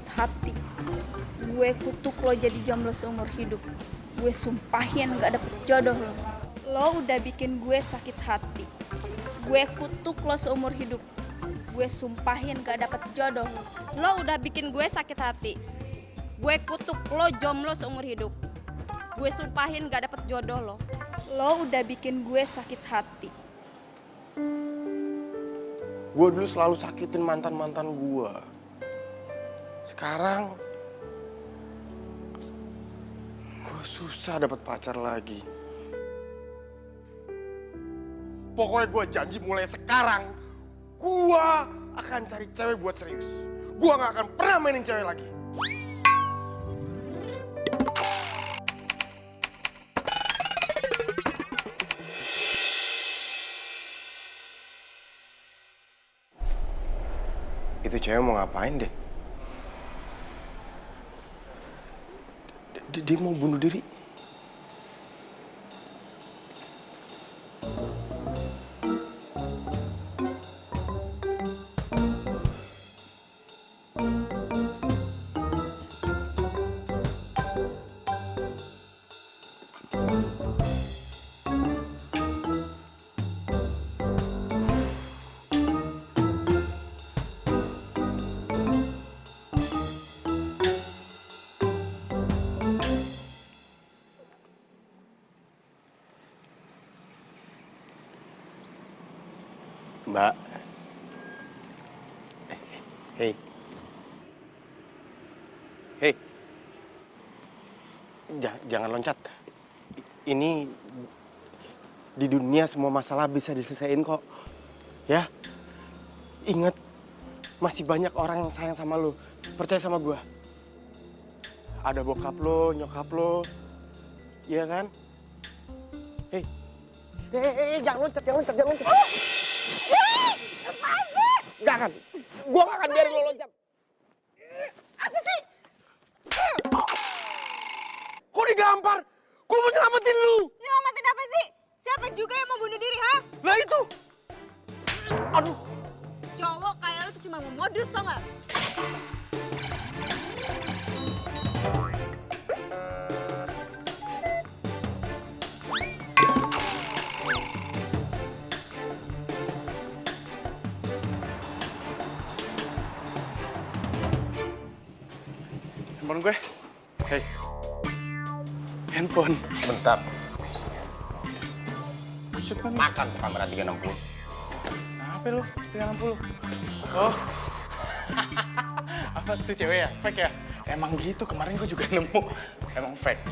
sakit hati. Gue kutuk lo jadi jomblo seumur hidup. Gue sumpahin gak dapet jodoh lo. Lo udah bikin gue sakit hati. Gue kutuk lo seumur hidup. Gue sumpahin gak dapet jodoh lo. Lo udah bikin gue sakit hati. Gue kutuk lo jomblo seumur hidup. Gue sumpahin gak dapet jodoh lo. Lo udah bikin gue sakit hati. Gue dulu selalu sakitin mantan-mantan gue. Sekarang gue susah dapet pacar lagi. Pokoknya gue janji mulai sekarang gue akan cari cewek buat serius. Gue gak akan pernah mainin cewek lagi. Itu cewek mau ngapain deh? Dia mau bunuh diri. Mbak. Hei. Hei. Jangan loncat. Ini di dunia semua masalah bisa diselesaikan kok. Ya. Ingat, masih banyak orang yang sayang sama lu. Percaya sama gua. Ada bokap lo, nyokap lo. Iya kan? Hei. Hei, jangan loncat. Gak akan. Gua gak akan biarin lo loncat. Apa sih? Kok digampar? Gua mau nyelamatin lu. Nyelamatin apa sih? Siapa juga yang mau bunuh diri, ha? Lah itu. Aduh. Cowok kayak lo tuh cuma mau modus, tau gak? Handphone gue. Hei. Handphone. Bentar. Cut kan. Makan tuh kamera 360. Apa lu? 360. Oh. Apa tuh cewek ya? Fake ya? Emang gitu, kemarin gue juga nemu. Emang fake.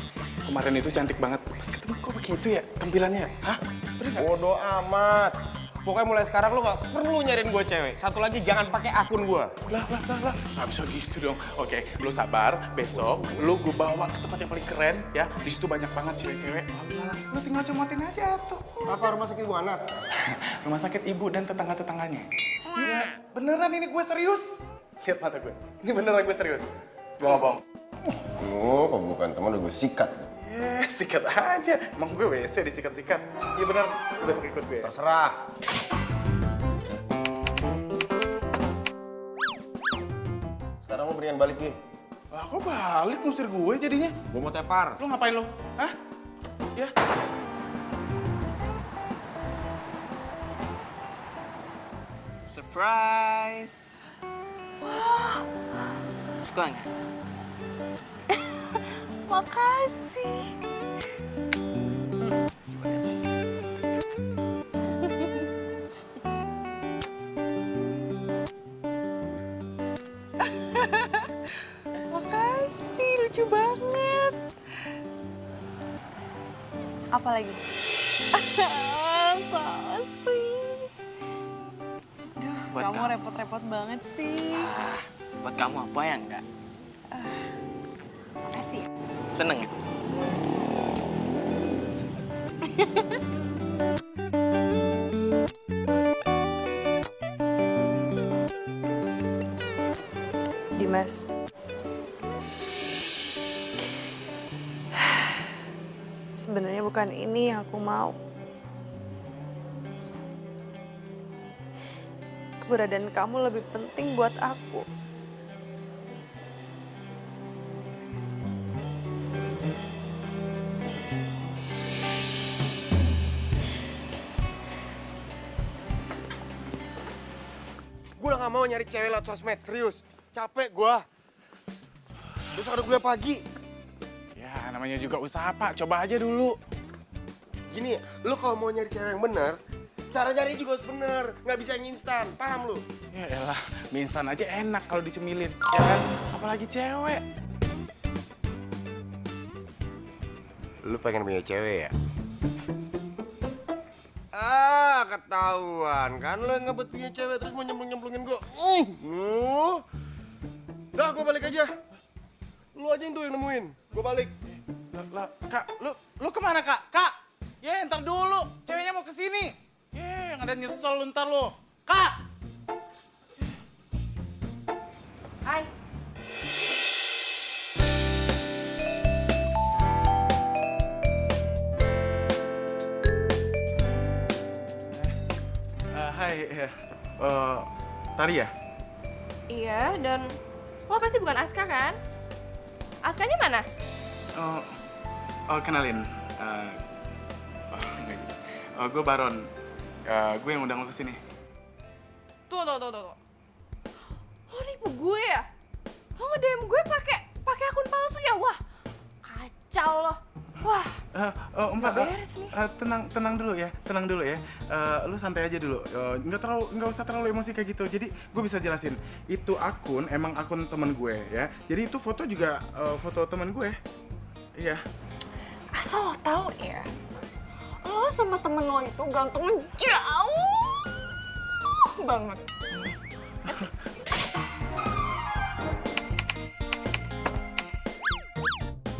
Kemarin itu cantik banget. Pas ketemu kok begitu ya tampilannya? Hah? Bener gak? Bodoh amat. Pokoknya mulai sekarang lo gak perlu nyariin gue cewek. Satu lagi, jangan pakai akun gue. Lah. Nggak bisa gitu dong. Oke, lu sabar. Besok lu gue bawa ke tempat yang paling keren ya. Di situ banyak banget cewek-cewek. Lu tinggal comotin aja tuh. Apa rumah sakit ibu anak? Rumah sakit ibu dan tetangga-tetangganya. Iya, beneran ini gue serius. Lihat mata gue. Ini beneran gue serius. Gue nggak bohong. Kok bukan teman udah gue sikat. Sikat aja. Emang gue WC disikat-sikat. Iya bener, udah ikut gue. Terserah. Sekarang lo mendingan balik nih. Lah kok balik ngusir gue jadinya? Gue mau tepar. Lu ngapain lu? Hah? Ya? Surprise! Wah, Suka nggak? makasih. Makasih, lucu banget. Apa lagi? So sweet. Duh, Buat kamu kamu. repot-repot banget sih. Buat kamu apa ya enggak? Makasih. Seneng ya? Dimas. Sebenarnya bukan ini yang aku mau. Keberadaan kamu lebih penting buat aku. Gue udah gak mau nyari cewek lewat sosmed, serius. Capek gue. Besok ada kuliah pagi. Ya, namanya juga usaha, Pak. Coba aja dulu. Gini, lu kalau mau nyari cewek yang bener, cara nyari juga harus bener. Nggak bisa yang instan, paham lu? Ya elah, mie instan aja enak kalau dicemilin, ya kan? Apalagi cewek. Lu pengen punya cewek ya? Ah, ketahuan kan lu yang ngebet punya cewek terus mau nyemplung-nyemplungin gue. Udah, gue balik aja. Lu aja itu yang nemuin. Gue balik. Lah, Kak, lu kemana, Kak? Kak! Ya, ntar dulu. Ceweknya mau kesini. Ya, yang ada nyesel lu ntar lu. Kak! Hai. Hai, Tari ya? Iya, dan lo pasti bukan Aska kan? Askanya mana? Kenalin. Gue Baron. Gue yang undang lo kesini. Tuh. Lo nipu gue ya? Lo nge-DM gue pakai akun palsu ya? Wah, kacau lo. Wah, Mbak, beres nih. tenang dulu ya, lu santai aja dulu. Nggak usah terlalu emosi kayak gitu. Jadi gue bisa jelasin. Itu akun emang akun teman gue ya. Jadi itu foto juga foto teman gue. Iya. Asal lo tahu ya, lo sama temen lo itu gantengnya jauh banget.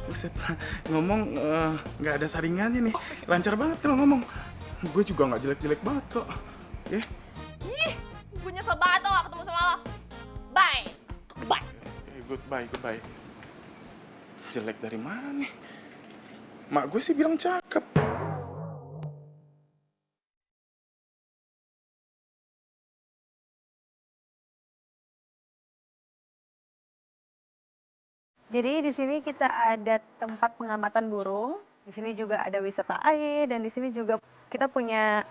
Buset, ngomong nggak ada saringannya nih. Lancar banget kalau ngomong. Gue juga nggak jelek-jelek banget kok. Ya. Ih, gue nyesel banget tau gak ketemu sama lo. Bye. Bye. Goodbye. Jelek dari mana? Mak gue sih bilang cakep. Jadi di sini kita ada tempat pengamatan burung, di sini juga ada wisata air, dan di sini juga kita punya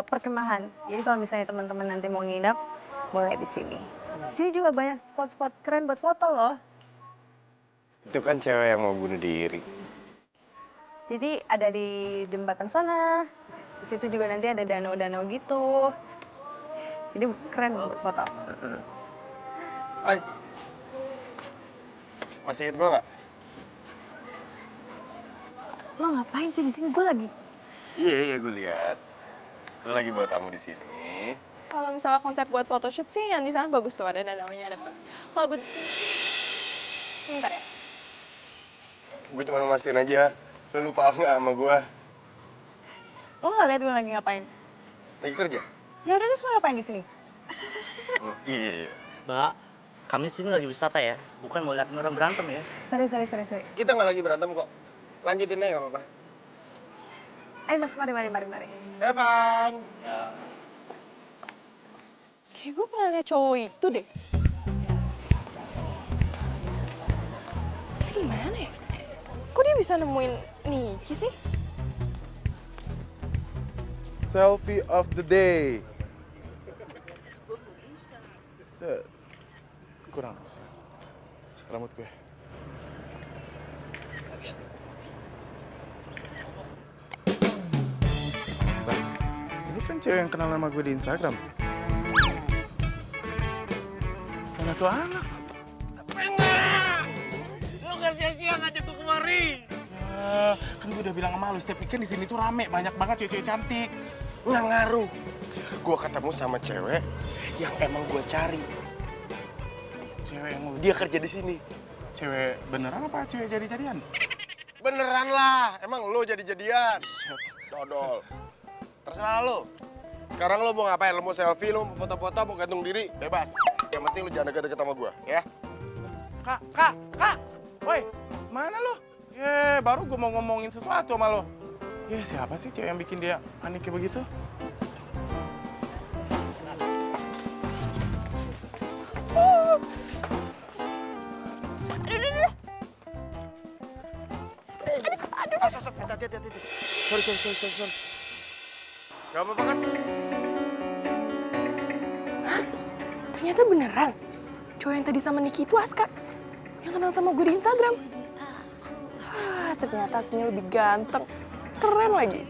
perkemahan. Jadi kalau misalnya teman-teman nanti mau nginep, boleh di sini. Di sini juga banyak spot-spot keren buat foto loh. Itu kan cewek yang mau bunuh diri. Jadi ada di jembatan sana, di situ juga nanti ada danau-danau gitu. Jadi keren buat foto. Hai. Masih inget gue nggak? Lo ngapain sih di sini? Gue lagi. Iya, gue lihat. Lo lagi buat tamu di sini. Kalau misalnya konsep buat photoshoot sih yang di sana bagus tuh, ada danaunya, ada. Kalau buat di sini, bentar ya. Gue cuma mastiin aja. Lo lupa nggak sama gue? Lo nggak lihat gue lagi ngapain? Lagi kerja? Ya udah terus lo ngapain di sini? Iya. Mbak, kami sini lagi wisata ya, bukan mau lihat orang berantem ya. Sorry. Kita nggak lagi berantem kok. Lanjutin aja nggak apa-apa. Ayo mas, mari. Evan. Ya. Kayak gue pernah lihat cowok itu deh. Di mana ya? Kok dia bisa nemuin Niki sih? Selfie of the day. Set. Kurang sih. Rambut gue. Bang, ini kan cewek yang kenal nama gue di Instagram. Mana tuh anak? Lo nggak sia-sia ngajak gue kemari. Ya, kan gue udah bilang sama lu, setiap weekend di sini tuh rame, banyak banget cewek-cewek cantik. Nggak ngaruh. Gue ketemu sama cewek yang emang gue cari. Cewek yang lu... Dia kerja di sini. Cewek beneran apa cewek jadi-jadian? Beneran lah. Emang lo jadi-jadian. Dodol. Terserah lo. Sekarang lo mau ngapain? Lo mau selfie, lo mau foto-foto, mau gantung diri? Bebas. Yang penting lo jangan deket-deket sama gue, ya? Kak! Woi, mana lo? Ye, baru gue mau ngomongin sesuatu sama lo. Ya, siapa sih cewek yang bikin dia panik kayak begitu? Hati-hati. Sorry. Gak apa-apa kan? Ternyata beneran. Cowok yang tadi sama Niki itu Aska. Yang kenal sama gue di Instagram. Ternyata aslinya lebih ganteng. Keren lagi.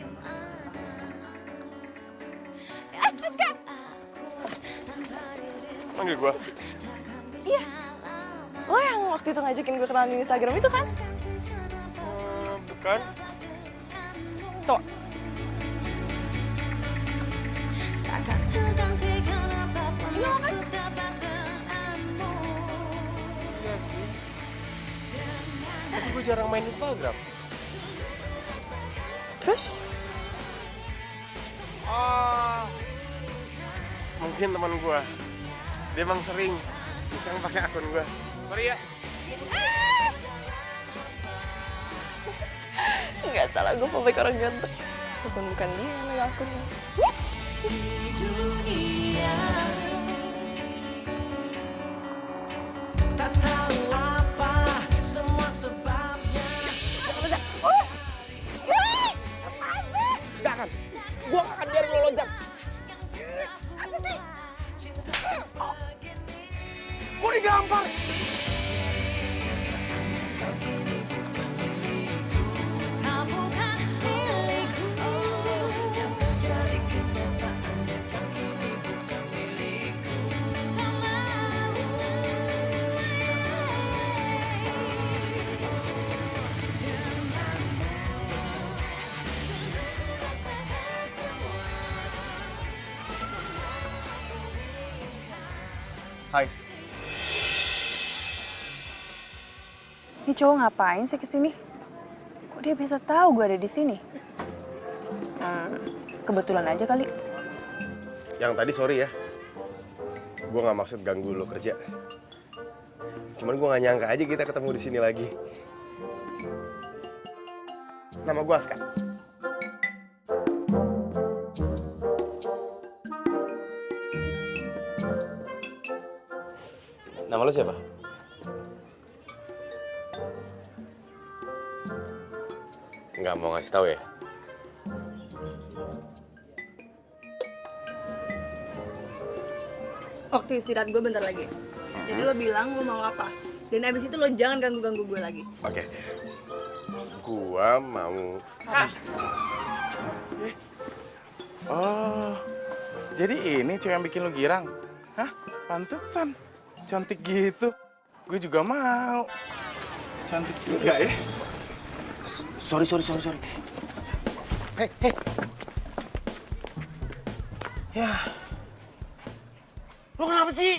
Aska! Manggil gua. Iya. Lo yang waktu itu ngajakin gue kenalan di Instagram itu kan? Bukan. Tuh. Ini lo kan? Iya sih. Tapi gue jarang main Instagram. Terus? Mungkin teman gua. Dia emang sering iseng pakai akun gua. Sorry ya. Nggak salah, gue mau baik orang ganteng. Bukan dia yang megang akunnya. Jangan. Gua gak akan biarin lo loncat. Apa sih? Gua digampar. Hai. Ini cowok ngapain sih kesini? Kok dia bisa tahu gue ada di sini? Kebetulan aja kali. Yang tadi sorry ya. Gua nggak maksud ganggu lo kerja. Cuman gua nggak nyangka aja kita ketemu di sini lagi. Nama gua Aska. Nama lo siapa? Nggak mau ngasih tahu ya? Waktu istirahat gue bentar lagi. Jadi lo bilang lo mau apa. Dan abis itu lo jangan ganggu-ganggu gue lagi. Oke. Gua mau... Oh, jadi ini cewek yang bikin lo girang? Hah? Pantesan. Cantik gitu. Gue juga mau. Cantik juga ya. Sorry. Hei. Ya. Lo kenapa sih?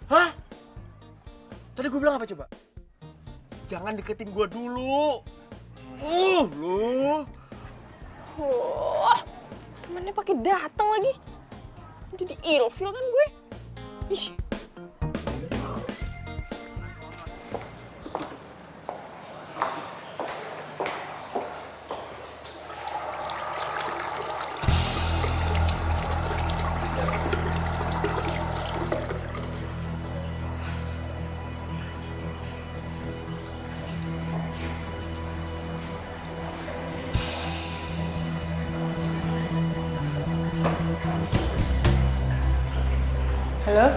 Hah? Tadi gue bilang apa coba? Jangan deketin gue dulu. Lu. Wah, temennya pakai datang lagi. Jadi ilfil kan gue. Ih. Halo? Gue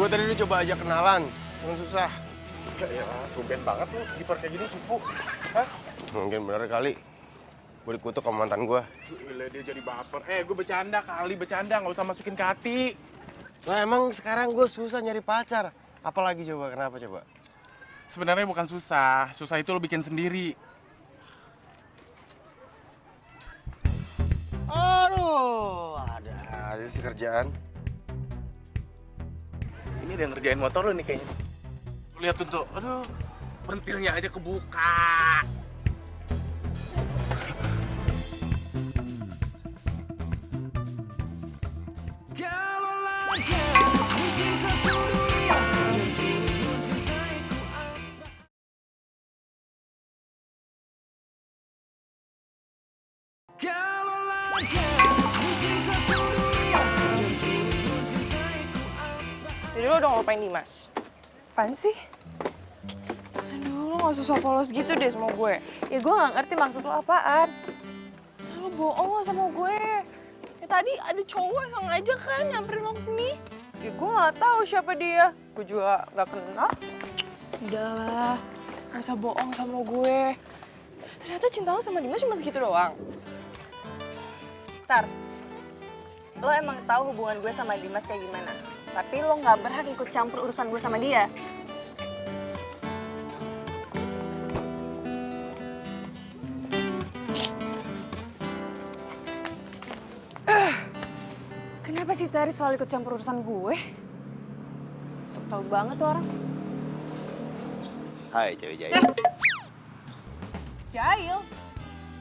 tadi udah coba ajak kenalan, cuman susah. Ya, tumben banget lu, jiper kayak gini cupu. Hah? Mungkin bener kali. Gue dikutuk sama mantan gue. Gila, dia jadi baper. Gue bercanda kali, nggak usah masukin ke hati. Lah emang sekarang gue susah nyari pacar. Apalagi coba, kenapa coba? Sebenarnya bukan susah itu lo bikin sendiri. Aduh, ada aja sih kerjaan. Ini ada yang ngerjain motor lo nih kayaknya. Lu lihat tuh, aduh, pentilnya aja kebuka. Jadi lo udah ngelupain Dimas? Apaan sih? Aduh, lo gak usah polos gitu deh sama gue. Ya gue nggak ngerti maksud lo apaan. Lo bohong lo sama gue. Ya tadi ada cowok sengaja kan nyamperin lo kesini. Ya gue nggak tahu siapa dia. Gue juga nggak kenal. Udahlah, gak usah bohong sama gue. Ternyata cinta lo sama Dimas cuma segitu doang. Tar, lo emang tahu hubungan gue sama Dimas kayak gimana. Tapi lo nggak berhak ikut campur urusan gue sama dia. Kenapa sih Tari selalu ikut campur urusan gue? Sok tau banget tuh orang. Hai cewek jahil. Jahil?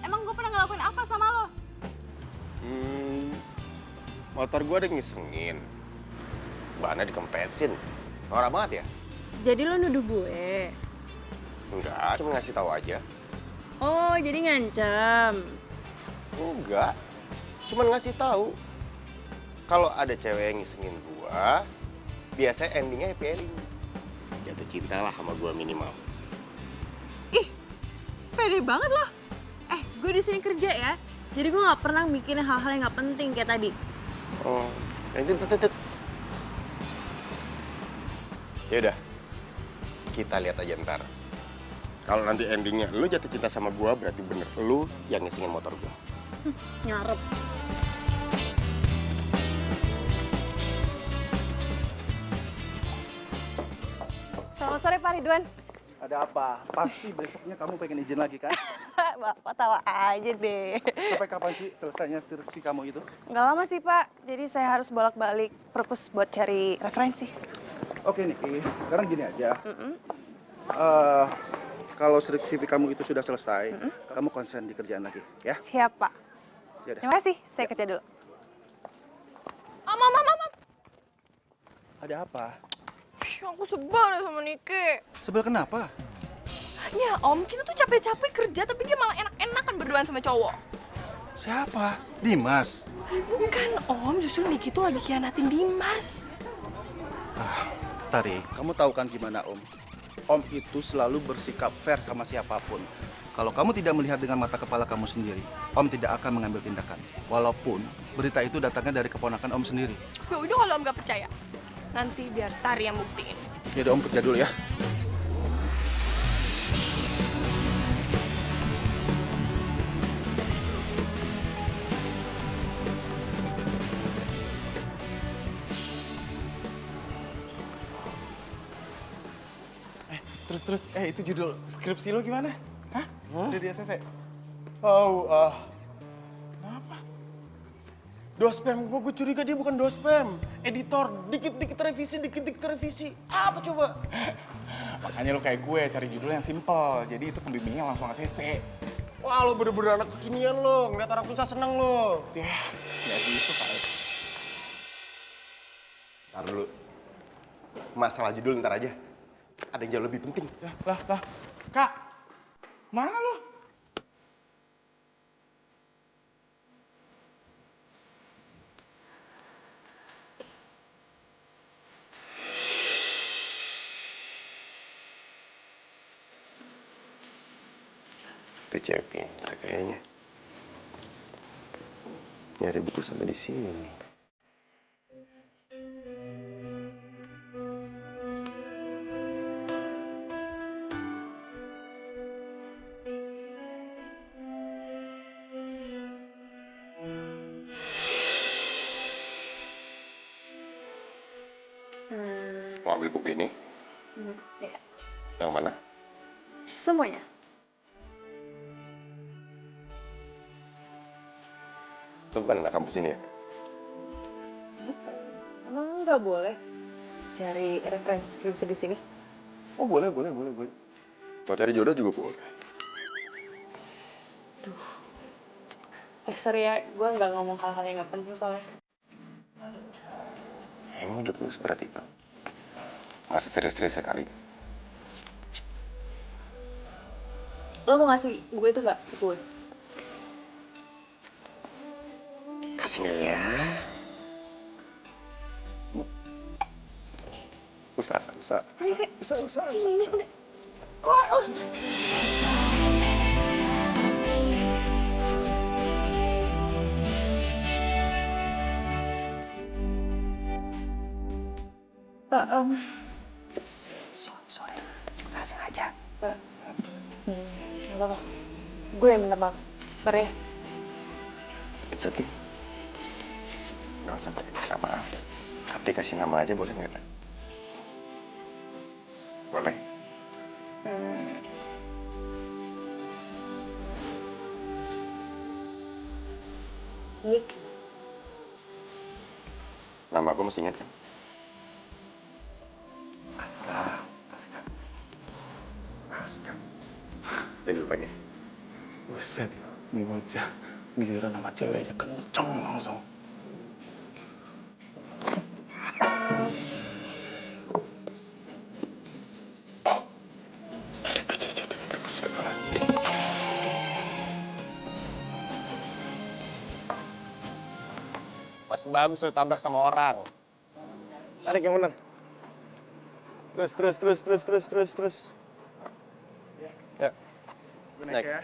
Emang gue pernah ngelakuin apa sama lo? Motor gue ada ngisengin. Bannya dikempesin. Norak banget ya? Jadi lo nuduh gue? Enggak, cuma ngasih tahu aja. Oh, jadi ngancam. Enggak, cuma ngasih tahu. Kalau ada cewek yang ngisengin gua, biasanya endingnya happy ending. Jatuh cinta lah sama gua minimal. Pede banget lo. Gue di sini kerja ya. Jadi gue nggak pernah mikirin hal-hal yang nggak penting kayak tadi. Oh, itu. Ya udah, kita lihat aja ntar. Kalau nanti endingnya lu jatuh cinta sama gua, berarti bener lu yang ngisengin motor gua. Nyarep. Selamat sore Pak Ridwan. Ada apa? Pasti besoknya kamu pengen izin lagi kan? Bapak tawa aja deh. Sampai kapan sih selesainya skripsi kamu itu? Nggak lama sih Pak, jadi saya harus bolak-balik perpus buat cari referensi. Oke Niki, sekarang gini aja. Kalau skripsi kamu itu sudah selesai, kamu konsen di kerjaan lagi, ya? Siap Pak. Yaudah. Terima kasih, saya kerja dulu. Am. Ada apa? Aku sebel deh sama Niki. Sebel kenapa? Ya Om, kita tuh capek-capek kerja tapi dia malah enak-enakan berduaan sama cowok. Siapa? Dimas. Bukan Om, justru Niki tuh lagi khianatin Dimas. Tari, kamu tahu kan gimana Om? Om itu selalu bersikap fair sama siapapun. Kalau kamu tidak melihat dengan mata kepala kamu sendiri, Om tidak akan mengambil tindakan. Walaupun berita itu datangnya dari keponakan Om sendiri. Ya udah kalau Om gak percaya, nanti biar Tari yang buktiin. Yaudah Om kerja dulu ya. Terus, itu judul skripsi lo gimana? Hah? Udah di ACC? Oh, apa? Dospem, gue curiga dia bukan dospem. Editor, dikit-dikit revisi. Apa coba? Makanya lo kayak gue, cari judul yang simple. Jadi itu pembimbingnya langsung ACC. Wah, lo bener-bener anak kekinian lo. Ngeliat orang susah seneng lo. Ya gitu kali. Ntar dulu. Masalah judul ntar aja. Ada yang jauh lebih penting. Lah. Kak, mana lo? Itu cewek pintar kayaknya. Nyari buku sampai di sini nih. Mau ambil buku ini? Ya. Yang mana? Semuanya. Itu bukan anak kampus ini ya? Emang nggak boleh cari referensi skripsi di sini? Oh boleh. Mau cari jodoh juga boleh. Sorry ya, gue nggak ngomong hal-hal yang nggak penting soalnya. Emang hidup lu seperti itu? Masa serius-serius sekali? Lo mau ngasih gue itu nggak ke gue? Kasih ya. Usaha. Sini. Sorry, nggak sengaja. Nggak apa-apa. Gue yang minta maaf. Sorry. It's okay. Nggak usah minta maaf. Tapi kasih nama aja boleh nggak? Boleh. Nick. Nama aku masih ingat kan? Aska. Jadi lupa ya? Buset, ini bocah. Giliran nama ceweknya kenceng langsung. Masih bagus lu tabrak sama orang. Tarik yang bener. Terus. Ya. Gue naik ya.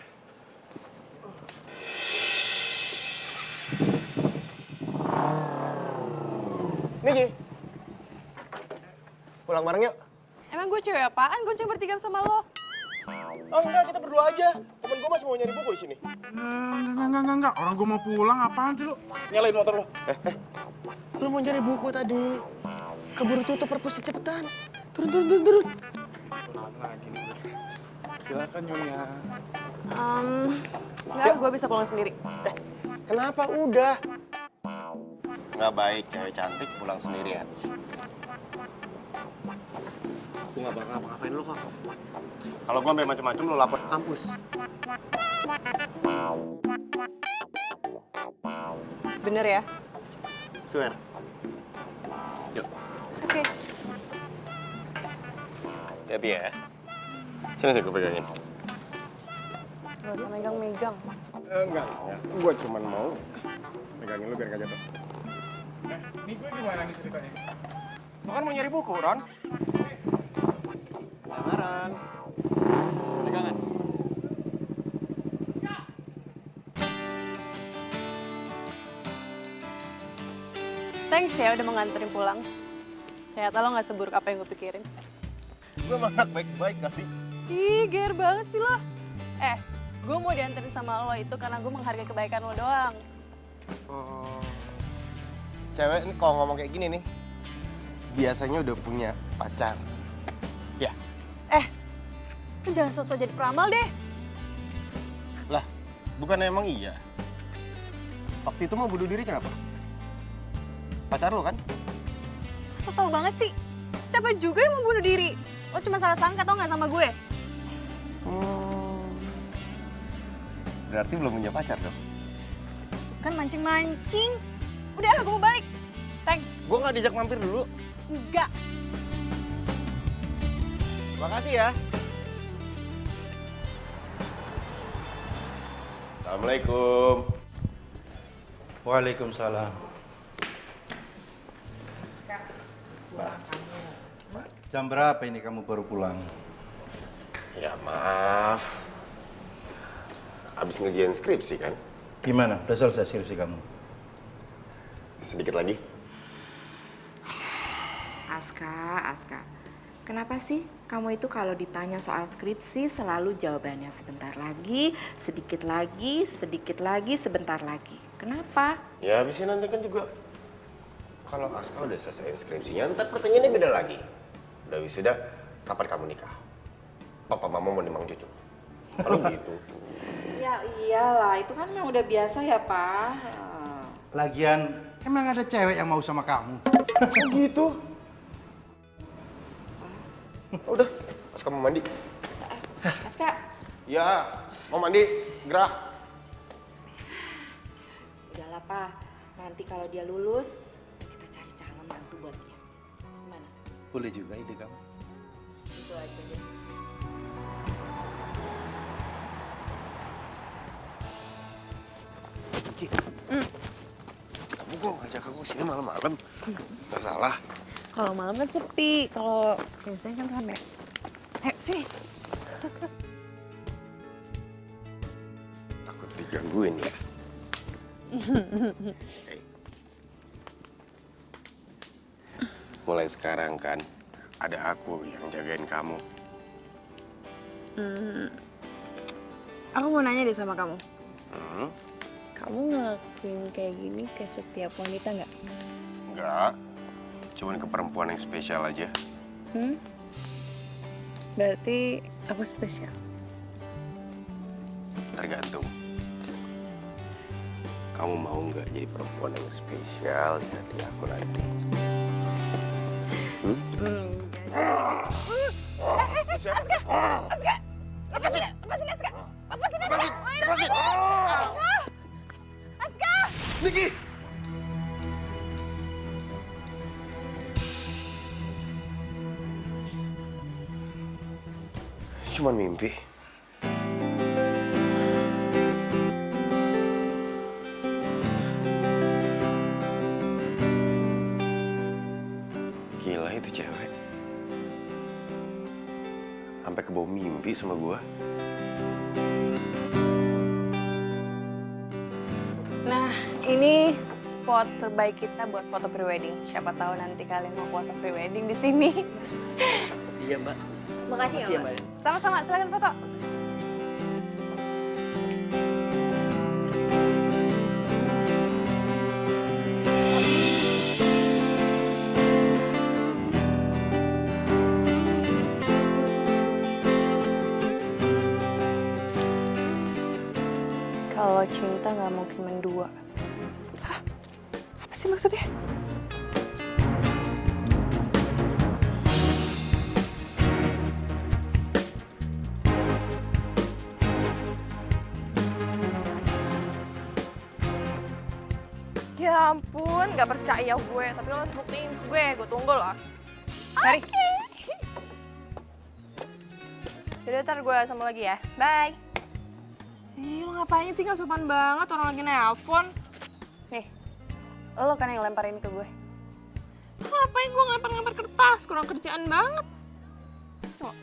Niki. Pulang bareng yuk. Emang gue cewek apaan gonceng bertiga sama lo? Oh enggak, kita berdua aja. Temen gue masih mau nyari buku di sini. Enggak. Orang gue mau pulang, apaan sih lu? Nyalain motor lo. Lu mau nyari buku tadi. Keburu tutup perpusnya cepetan. Turun. Silakan Nyonya. Enggak, gue bisa pulang sendiri. Kenapa? Udah. Nggak baik cewek cantik pulang sendirian. Aku nggak bakal ngapa-ngapain lo kok. Kalau gue sampai macam-macam lo lapor ke kampus. Bener ya? Swear. Yuk. Oke. Hati ya. Sini gue pegangin. Gak usah megang-megang. Enggak. Gue cuma mau pegangin lo biar gak jatuh. Ini gue gimana nih ceritanya? Lo kan mau nyari buku, Ron? Lamaran. Pegangan. Thanks ya udah mau nganterin pulang. Ternyata lo gak seburuk apa yang gue pikirin. Gue mah anak baik-baik gak sih? Ih, ger banget sih lo. Gue mau dianterin sama lo itu karena gue menghargai kebaikan lo doang. Cewek ini kalau ngomong kayak gini nih, biasanya udah punya pacar. Ya? Lo jangan sosok jadi peramal deh. Lah, bukan emang iya? Waktu itu mau bunuh diri kenapa? Pacar lo kan? Lo tau banget sih. Siapa juga yang mau bunuh diri? Lo cuma salah sangka tau gak sama gue? Berarti belum punya pacar dong? Kan mancing-mancing. Udah, gue mau balik. Thanks. Gue nggak dijak mampir dulu. Enggak. Makasih ya. Assalamualaikum. Waalaikumsalam. Jam berapa ini kamu baru pulang? Ya maaf. Abis ngerjain skripsi kan? Gimana? Udah selesai skripsi kamu? Sedikit lagi. Aska, kenapa sih kamu itu kalau ditanya soal skripsi selalu jawabannya sebentar lagi, sedikit lagi, sebentar lagi. Kenapa? Ya abisnya nanti kan juga kalau Aska udah selesai skripsinya, ntar pertanyaannya beda lagi. Udah wisuda, kapan kamu nikah? Papa mama mau nimang cucu. Kalau gitu. Ya iyalah, itu kan memang udah biasa ya, Pak. Lagian, emang ada cewek yang mau sama kamu? Oh gitu? Udah, Aska mau mandi. Aska, Ya, mau mandi, gerak. udahlah, Pak. Nanti kalau dia lulus, kita cari calon mantu buat dia. Gimana? Boleh juga ide kamu. Itu aja deh. Kamu kok ngajak aku sini malam-malam? Nggak salah. Kalau malam kan sepi, kalau siang-siang kan rame. Ayo, sini. Digangguin ya. Hey. Mulai sekarang kan ada aku yang jagain kamu. Aku mau nanya deh sama kamu. Hmm? Kamu ngelakuin kayak gini ke setiap wanita nggak? Enggak. Cuman ke perempuan yang spesial aja. Berarti aku spesial. Tergantung. Kamu mau nggak jadi perempuan yang spesial di hati aku nanti? Niki! Cuman mimpi. Gila itu cewek. Sampai kebawa mimpi sama gua. Nah, ini spot terbaik kita buat foto prewedding. Siapa tahu nanti kalian mau foto prewedding di sini. Iya, Mbak. Makasih Makasih ya, Mbak. Sama-sama, silakan foto. Kalau cinta nggak mungkin mendua. Hah? Apa sih maksudnya? Ya ampun, gak percaya gue. Tapi lo harus buktiin ke gue tunggu loh. Mari. Yaudah, ntar gue sambung lagi ya. Bye. Ih, lo ngapain sih? Gak sopan banget, orang lagi nelpon. Nih, lo kan yang lempar ini ke gue. Ngapain gue ngelempar-ngelempar kertas? Kurang kerjaan banget. Coba.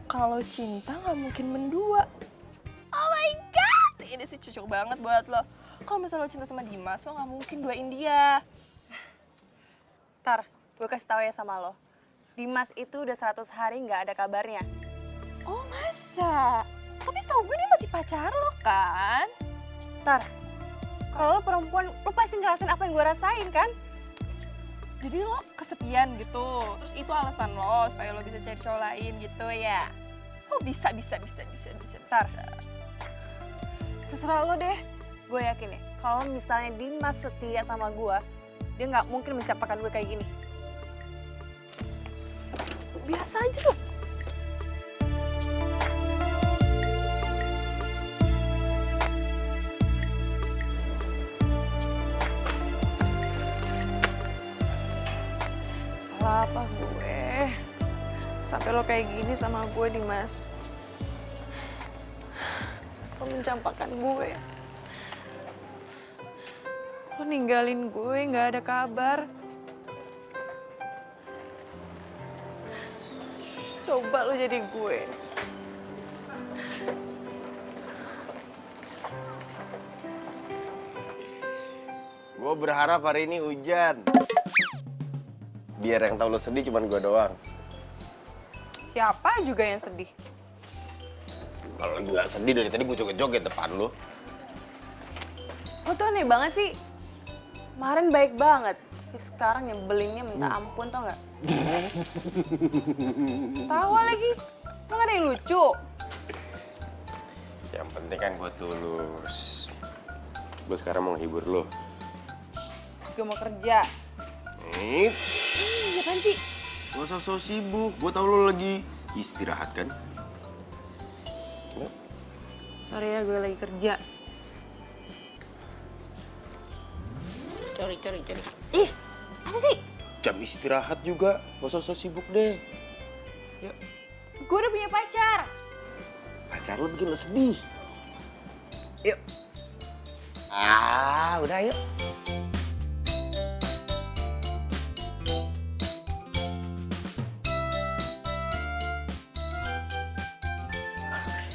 Kalau cinta gak mungkin mendua. Oh my god, ini sih cocok banget buat lo. Kalau misalnya lo cinta sama Dimas, lo gak mungkin duain dia. Tar, gue kasih tau ya sama lo. Dimas itu udah 100 hari nggak ada kabarnya. Oh masa? Tapi setahu gue dia masih pacar lo kan? Tar, kalau lo perempuan, lo pasti ngerasain apa yang gue rasain kan? Jadi lo kesepian gitu, terus itu alasan lo supaya lo bisa cari cowok lain gitu ya? Oh bisa. Tar, terserah lo deh. Gue yakin ya, kalau misalnya Dimas setia sama gue, dia nggak mungkin mencapakan gue kayak gini. Biasa aja dong. Salah apa gue? Sampai lo kayak gini sama gue, Dimas. Lo mencampakkan gue. Lo ninggalin gue, nggak ada kabar. Coba lo jadi gue. Gue berharap hari ini hujan. Biar yang tahu lo sedih cuman gue doang. Siapa juga yang sedih? Kalau lagi nggak sedih dari tadi gue joget-joget depan lo. Lo tuh aneh banget sih. Kemarin baik banget. Tapi sekarang nyebelinnya minta ampun, tau nggak? Tawa lagi. Lo nggak ada yang lucu. Yang penting kan gue tulus. Gue sekarang mau hibur lo. Gue mau kerja. Nih, Apaan sih? gak usah so sibuk. Gue tau lo lagi istirahat kan? Sorry ya, gue lagi kerja. Cari. Ih, apa sih? Jam istirahat juga. Gak usah so sibuk deh. Gue udah punya pacar. Pacar lo bikin lo sedih. Yuk. Udah yuk.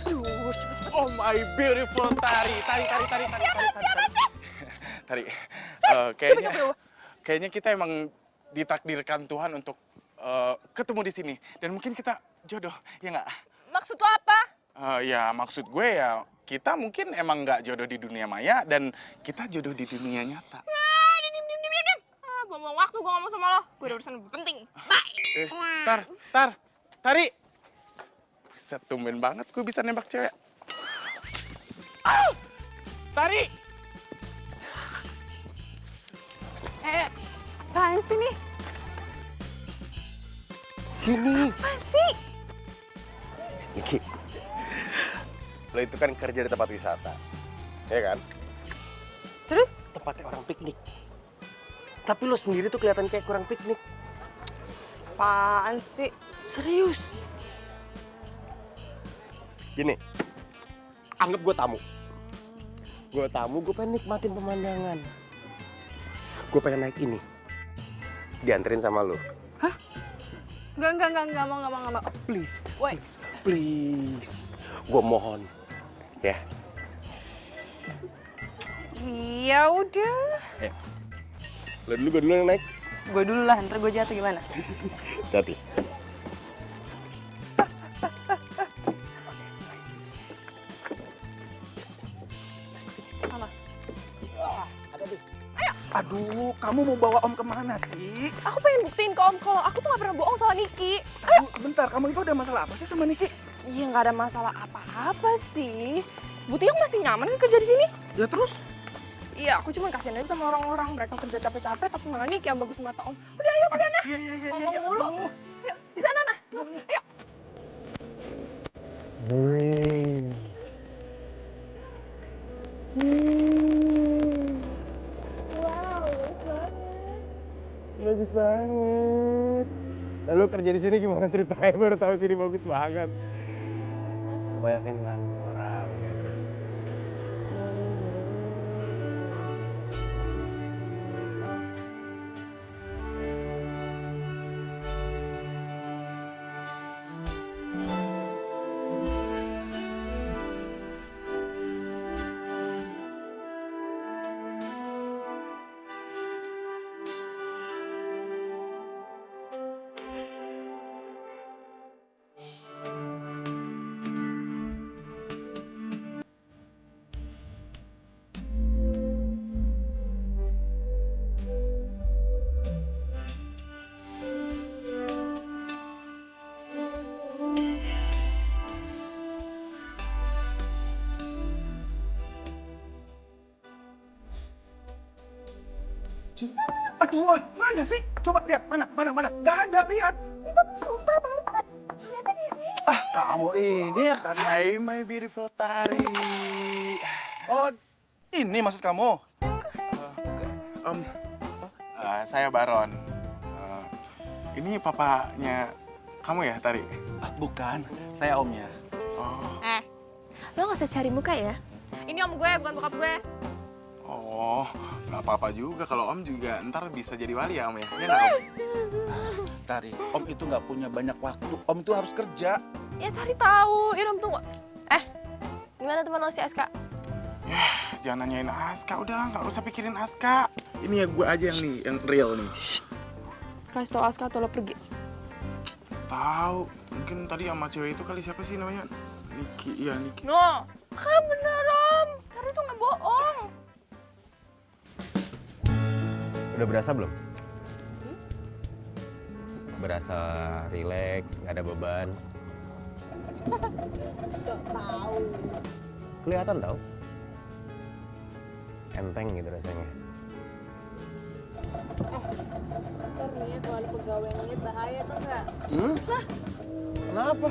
Aduh, cepet Oh my beautiful Tari. Tari, kayaknya kita emang ditakdirkan Tuhan untuk ketemu di sini. Dan mungkin kita jodoh, ya nggak? Maksud lo apa? Ya maksud gue ya, kita mungkin emang nggak jodoh di dunia maya dan kita jodoh di dunia nyata. Diam. Buang-buang waktu gue ngomong sama lo. Gue ada urusan lebih penting. Bye. Tari. Buset, tumben banget gue bisa nembak cewek. Tari! Apaan sih nih? Sini. Apaan sih? Niki, lo itu kan kerja di tempat wisata, ya kan? Terus? Tempatnya orang piknik. Tapi lo sendiri tuh kelihatan kayak kurang piknik. Apaan sih? Serius. Gini, anggap gue tamu. Gue pengen nikmatin pemandangan. Gue pengen naik ini. Dianterin sama lo. Enggak mau. Please, Woi. please. Gue mohon. Ya. Iya udah. Lo dulu, gue dulu yang naik. Gue dulu lah, ntar gue jatuh gimana? Hati. Aduh, kamu mau bawa Om kemana sih? Aku pengen buktiin ke Om kalau aku tuh gak pernah bohong sama Niki. Bentar, kamu itu ada masalah apa sih sama Niki? Iya nggak ada masalah apa-apa sih. Butiyong masih nyaman kan kerja di sini? Ya terus? Iya, aku cuma kasihan aja sama orang-orang. Mereka kerja capek-capek tapi malah Niki yang bagus mata Om. Udah ayo, udah nah. Ngomong mulu. Yuk, di sana nah. Ayo. Bagus banget. Lalu kerja di sini gimana ceritanya? Baru tahu sini bagus banget. Banyakin nganggur orang. Aduh, mana sih? Coba lihat, mana? Gak ada, lihat. Itu sumpah banget. Kamu ini ya kan? Hai, my beautiful Tari. Oh, ini maksud kamu? Saya Baron. Ini papanya kamu ya, Tari? Bukan, saya omnya. Lo gak usah cari muka ya. Ini Om gue, bukan bokap gue. Oh, nggak apa-apa juga kalau Om juga ntar bisa jadi wali ya Om ya? Iya nggak Om? Tari, Om itu nggak punya banyak waktu. Om itu harus kerja. Ya Tari tahu. Ya Om tunggu. Gimana teman lo si Aska? Jangan nanyain Aska, udah nggak usah pikirin Aska. Ini ya gue aja yang real nih. Kasih tau Aska atau lo pergi. Tahu, mungkin tadi sama cewek itu kali, siapa sih namanya? Niki, iya Niki. No, kan bener Om. Tari tuh nggak bohong. Udah berasa belum? Berasa rileks, nggak ada beban. Sok tahu. Kelihatan tau. Enteng gitu rasanya. Ntar nih ya kalau pegawainya bahaya tuh enggak? Kenapa?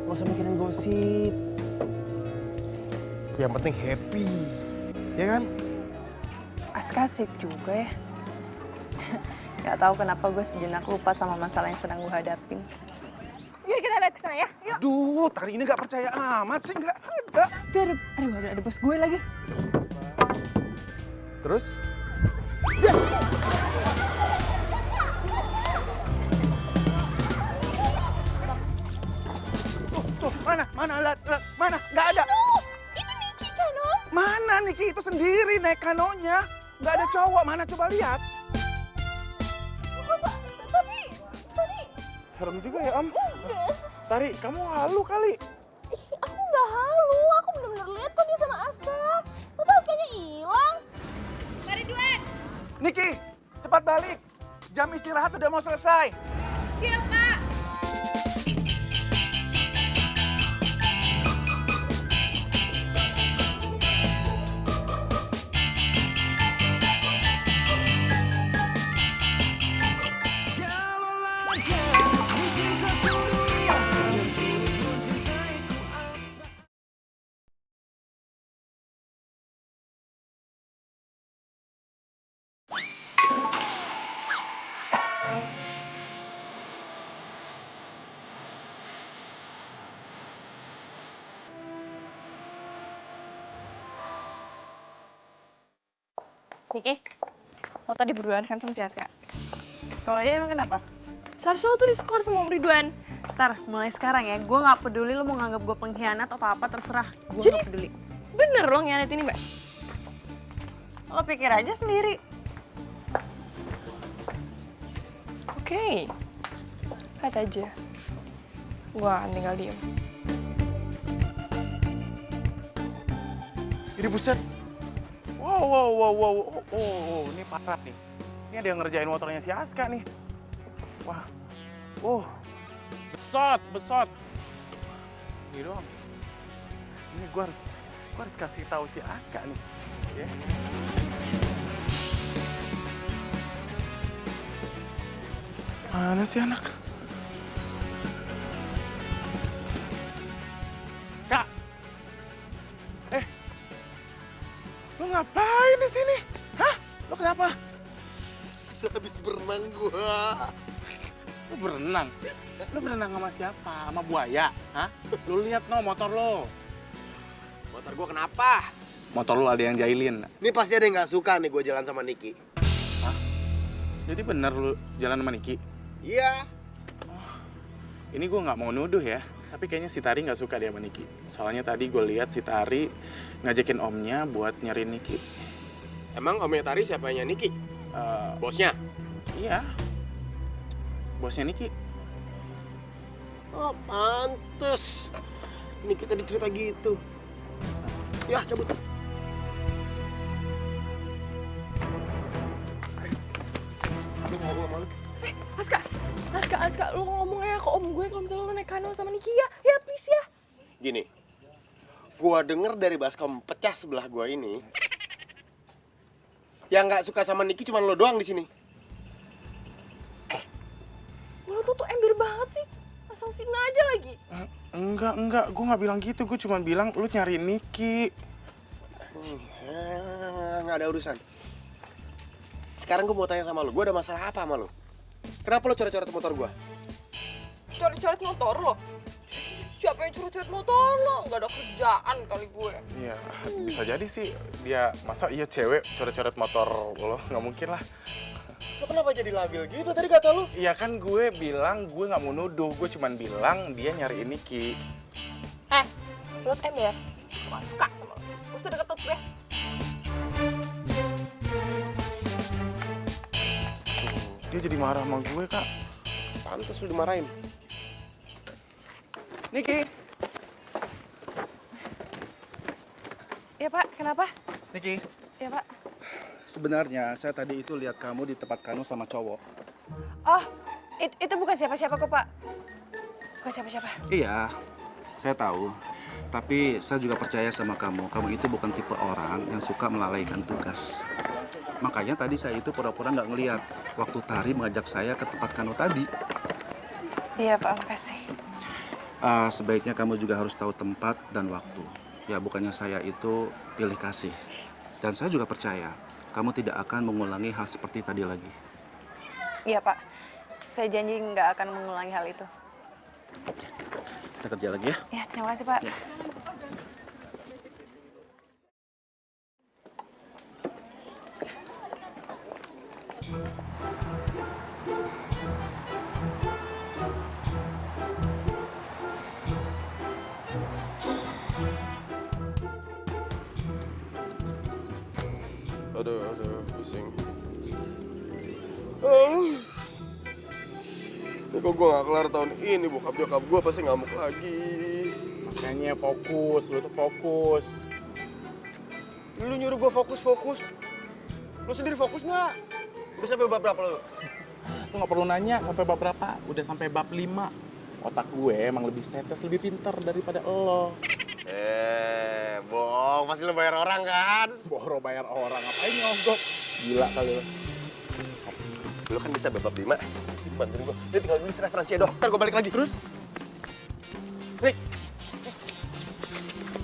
Nggak usah mikirin gosip. Yang penting happy, ya kan? Aska asik juga ya. Gak tahu kenapa gue sejenak lupa sama masalah yang sedang gue hadapin. Yuk kita lihat ke sana ya. Yuk. Aduh, Tari ini nggak percaya amat sih, nggak ada. Tuh ada bos gue lagi. Terus? Mana? Mana alat? Mana? Nggak ada. Itu Niki kan Om? Mana Niki itu sendiri naik kanonya? Nggak ada cowok. Mana coba lihat. Tapi tadi Serem juga ya, Om. Tari, kamu halu kali. aku nggak halu, aku bener-bener lihat kok dia sama Aska. Masa Askanya hilang? Mari Duan. Niki, cepat balik. Jam istirahat udah mau selesai. Siap Pak. Niki, lo tadi berduaan kan sama si Aska? Kalau iya emang kenapa? Seharusnya lo tuh diskor sama Om Ridwan. Ntar, mulai sekarang ya, gue nggak peduli lo mau nganggap gue pengkhianat atau apa-apa, terserah. Gue Jadi- nggak peduli. Bener lo ngianat ini, Mbak? Lo pikir aja sendiri. Oke. Lihat aja. Gua akan tinggal diem. Ini buset. Wow. Oh, ini parah nih. Ini ada yang ngerjain motornya si Aska nih. Wah. Besot. Ini dong. Ini gua harus kasih tahu si Aska nih. Ya. Mana sih anak? Kak. Lu ngapain di sini? Hah? Lu kenapa? Habis berenang gua. Lu berenang? Lu berenang sama siapa? Sama buaya? Hah? Lu lihat no motor lo. Motor gua kenapa? Motor lu ada yang jahilin. Ini pasti ada yang nggak suka nih gua jalan sama Niki. Hah? Jadi bener lu jalan sama Niki? Iya. Ini gue nggak mau nuduh ya, tapi kayaknya si Tari nggak suka dia sama Niki. Soalnya tadi gue lihat si Tari ngajakin omnya buat nyariin Niki. Emang omnya Tari siapa yang Niki? Bosnya? Iya, bosnya Niki. Oh, pantes. Niki tadi cerita gitu. Ya, cabut. Lu ngomong sama lu. Aska, lu ngomong aja ke om gue kalau misalnya lu naik kano sama Niki ya. Ya, please ya. Gini, gua denger dari baskom pecah sebelah gua ini, yang nggak suka sama Niki cuma lo doang di sini. Mulut lu tuh ember banget sih. Asal fitnah aja lagi. Enggak, gue nggak bilang gitu. Gue cuma bilang lu nyariin Niki. Nggak ada urusan. Sekarang gua mau tanya sama lo, gua ada masalah apa sama lo? Kenapa lo coret-coret motor gua? Coret-coret motor lo. Siapa yang coret-coret motor lo? Gak ada kerjaan kali gue. Iya, bisa jadi sih. Dia, masa iya cewek coret-coret motor lo? Nggak mungkin lah. Lo kenapa jadi labil gitu tadi kata lo? Iya kan gue bilang gue nggak mau nuduh. Gue cuma bilang dia nyariin Niki. Lo ember. Gue gak suka sama lo. Gak usah deket gue. Dia jadi marah sama gue, Kak. Pantes lo dimarahin. Niki. Iya Pak, kenapa? Niki. Iya Pak. Sebenarnya saya tadi itu lihat kamu di tempat kanu sama cowok. Oh, itu bukan siapa-siapa kok Pak. Bukan siapa-siapa. Iya, saya tahu. Tapi saya juga percaya sama kamu. Kamu itu bukan tipe orang yang suka melalaikan tugas. Makanya tadi saya itu pura-pura nggak ngeliat waktu Tari mengajak saya ke tempat kanu tadi. Iya Pak, makasih. Sebaiknya kamu juga harus tahu tempat dan waktu. Ya bukannya saya itu pilih kasih. Dan saya juga percaya kamu tidak akan mengulangi hal seperti tadi lagi. Iya Pak, saya janji nggak akan mengulangi hal itu. Kita kerja lagi ya. Ya, terima kasih Pak. Ya. Aduh, pusing. Ini kok gue gak kelar tahun ini, bokap nyokap gue pasti ngamuk lagi. Makanya fokus, lu tuh fokus. Lu nyuruh gue fokus. Lu sendiri fokus nggak? Udah sampai bab berapa lu? Lu nggak perlu nanya sampai bab berapa, udah sampai bab 5. Otak gue emang lebih status, lebih pintar daripada lo. Bohong, pasti lu bayar orang kan? Boro bayar orang, ngapain nyogok? Gila kali lo. Lu kan bisa bab 5. Bantuin gue. Ini tinggal nulis referensi ya, Dok. Ntar gue balik lagi. Terus? Rik.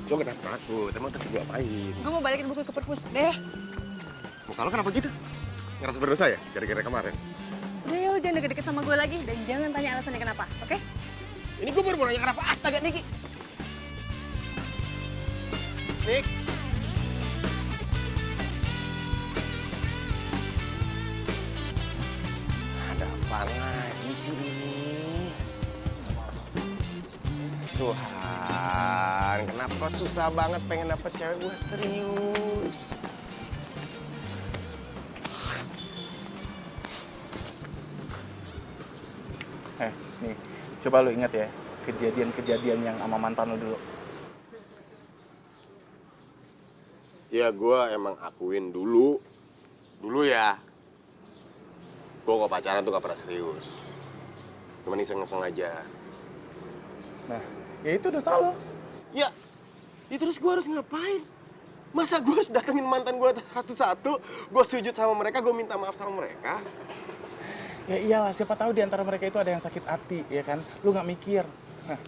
Lu kenapa takut? Emang tadi gue apain? Gue mau balikin buku ke perpus deh. Muka lu kenapa gitu? Ngerasa berdosa ya? Gara-gara kemarin? Udah ya, lu jangan deket-deket sama gue lagi dan jangan tanya alasannya kenapa, oke? Ini gue baru mau nanya kenapa astaga, Niki. Nik. Ada apa lagi sih ini? Tuhan, kenapa susah banget pengen dapet cewek buat serius? Nih, coba lu ingat ya, kejadian-kejadian yang sama mantan lu dulu. Ya gue emang akuin dulu ya. Gue kok pacaran tuh gak pernah serius. Cuman iseng-iseng aja. Nah, ya itu dosa lo. Ya terus gue harus ngapain? Masa gue harus datengin mantan gue satu-satu, gue sujud sama mereka, gue minta maaf sama mereka? Ya iyalah, siapa tahu di antara mereka itu ada yang sakit hati, ya kan? Lu nggak mikir. Nah,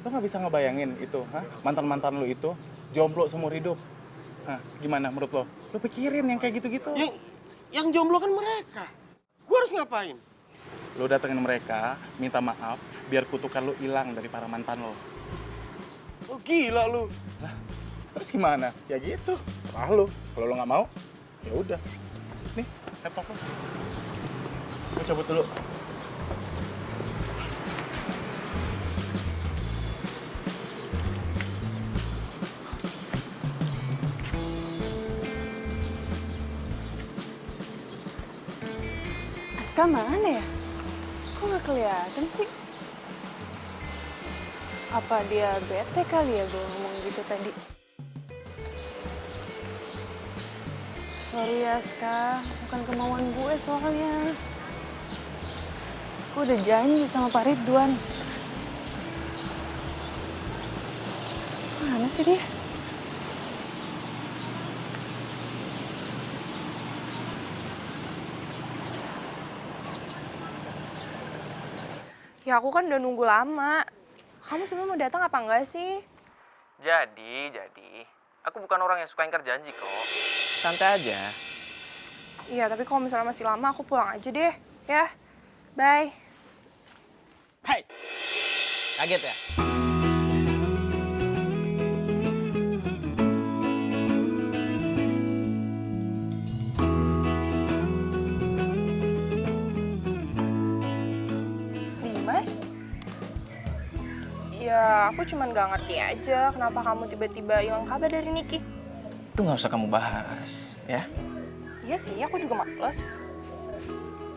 lu nggak bisa ngebayangin itu, mantan-mantan lu itu jomblo seumur hidup. Nah, gimana menurut lo? Lu pikirin yang kayak gitu-gitu. Yang jomblo kan mereka. Gue harus ngapain? Lu datengin mereka, minta maaf, biar kutukan lu hilang dari para mantan lo. Oh gila lu. Nah, terus gimana? Ya gitu, serah lu. Kalau lu nggak mau, ya udah. Nih, laptop lu. Gue cabut dulu. Aska mana ya? Kok nggak kelihatan sih? Apa dia bete kali ya gue ngomong gitu tadi? Sorry Aska, bukan kemauan gue soalnya. Gue udah janji sama Pak Ridwan. Mana sih dia? Ya aku kan udah nunggu lama. Kamu sebenarnya mau datang apa enggak sih? Jadi, aku bukan orang yang suka ingkar janji kok. Santai aja. Iya, tapi kalau misalnya masih lama aku pulang aja deh. Ya, bye. Hai, kaget ya? Dimas? Ya, aku cuman gak ngerti aja kenapa kamu tiba-tiba hilang kabar dari Niki. Itu nggak usah kamu bahas, ya? Iya sih, aku juga males.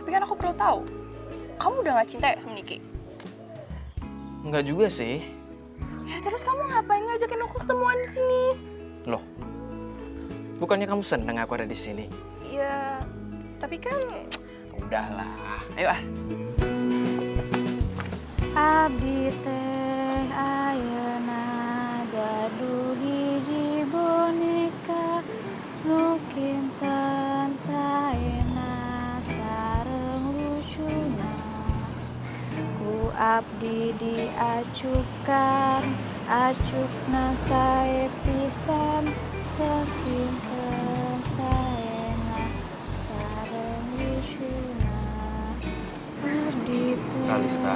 Tapi kan aku perlu tahu, kamu udah gak cinta ya sama Niki? Enggak juga sih. Ya terus kamu ngapain ngajakin aku ketemuan di sini? Loh, bukannya kamu seneng aku ada di sini? Ya, tapi kan... Udahlah, ayo ah. Abdi teh ayeuna gaduh hiji boneka nu kinten saena sareng lucuna ku abdi diacukan acukna sae pisan teu kinten saena sareng lucuna abdi teh Kalista.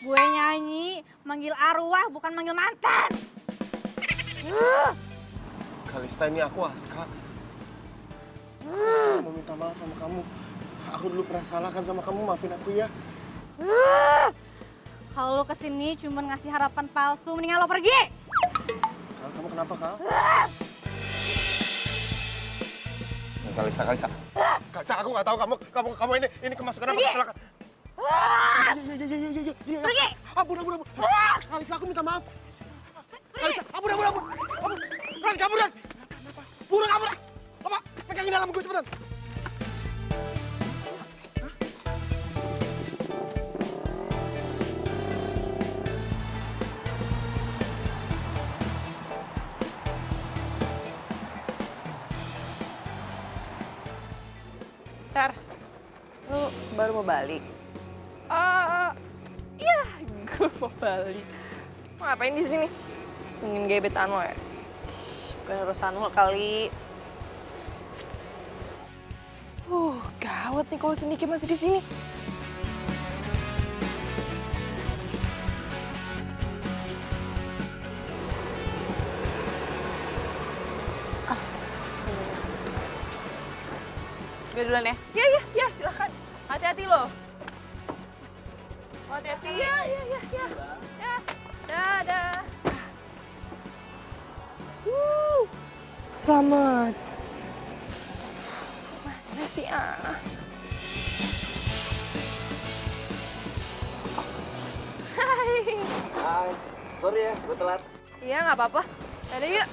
Gue nyanyi, manggil arwah bukan manggil mantan. Kalista, ini aku Aska. Aku mau minta maaf sama kamu. Aku dulu pernah salah kan sama kamu, maafin aku ya. Kalau lo kesini cuma ngasih harapan palsu, mendingan lo pergi. Kal, kamu kenapa, Kal? Kalisa, Kalisa. Kalisa, aku nggak tahu kamu ini kemasukan apa? Silakan. Iya. Pergi. Ampun. Kalisa, aku minta maaf. Kalisa, ampun. Ran, kabur, Ran. Buruan, kabur. Apa? Pegangin dalam gue cepetan. Tar, lu baru mau balik? Iya, gue mau balik. Lo ngapain di sini? Nungguin gebetan lo ya? Bukan urusan lo kali. Gawat nih kalau Sendiki masih di sini. Gue duluan ya. Ya, silakan. Hati-hati lo. Hati-hati. Ya. Dadah. Selamat. Mana sih Hai, sorry ya, gue telat. Iya, nggak apa-apa. Dadah yuk.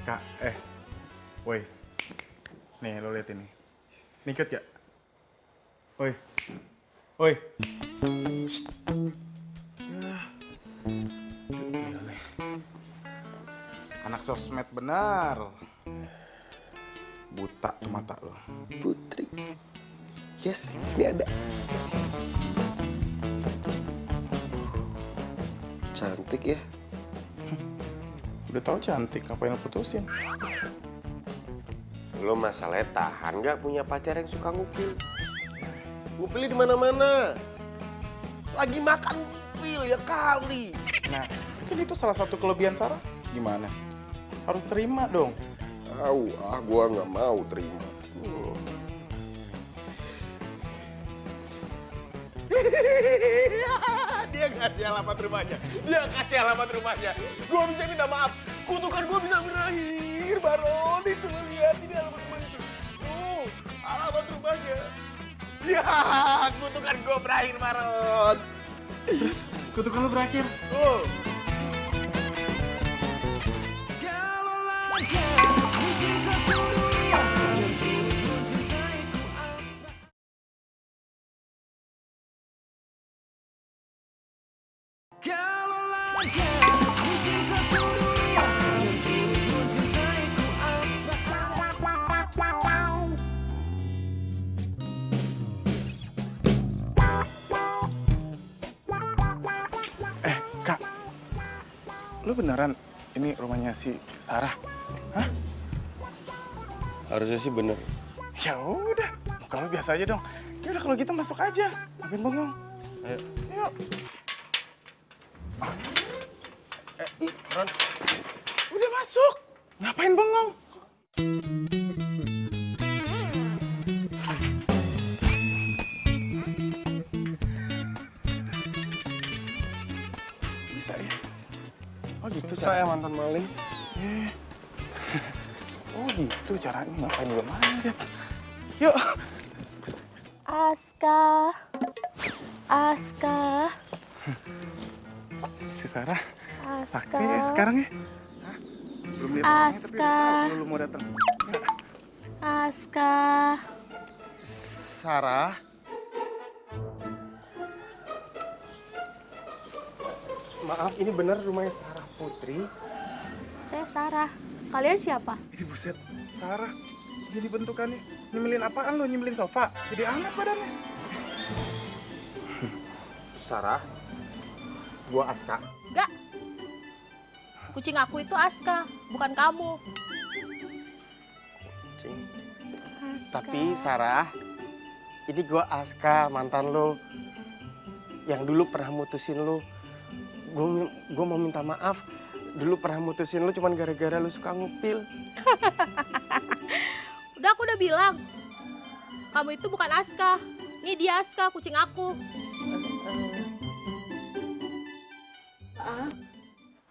Kak, woi. Nih, lo lihat ini. Nikut gak? Woi. Gila nih. Anak sosmed benar. Buta tuh mata lo. Putri. Yes, ini ada. Cantik ya. Udah tahu cantik, ngapain lo putusin? Lo masalahnya tahan nggak punya pacar yang suka ngupil. Ngupilnya di mana-mana. Lagi makan ngupil ya kali. Nah, kan itu salah satu kelebihan Sarah. Gimana? Harus terima dong. Gua nggak mau terima. Dia kasih alamat rumahnya. Gua bisa minta maaf. Kutukan gua bisa berakhir, Baron. Itu lo lihat ini alamat rumahnya. Tuh, alamat rumahnya. Ya, kutukan gua berakhir, Baron. Terus, kutukan lo berakhir? Oh. Kak, lo beneran ini rumahnya si Sarah? Hah? Harusnya sih bener. Ya udah, kalau biasa aja dong. Ya udah kalau gitu masuk aja. Ngapain bengong? Ayo. Yuk. Ron. Udah masuk. Ngapain bengong? Bisa ya? Oh gitu Saya mantan maling. Oh gitu caranya, ngapain gue manjat. Yuk. Aska. Si Sarah. Aska. Sakti ya sekarang ya? Hah? Belum lihat orangnya tapi udah tahu kalau lu mau datang. Aska. Sarah. Maaf, ini benar rumahnya Sarah Putri? Saya Sarah. Kalian siapa? Ini buset, Sarah. Jadi bentukannya. Nyemilin apaan lo? Nyemilin sofa? Jadi hangat badannya. Sarah, gua Aska. Enggak. Kucing aku itu Aska, bukan kamu. Kucing. Aska. Tapi Sarah, ini gua Aska, mantan lo. Yang dulu pernah mutusin lo. gue mau minta maaf. Dulu pernah mutusin lu cuman gara-gara lu suka ngupil. Udah aku udah bilang, kamu itu bukan Aska. Ini dia Aska, kucing aku.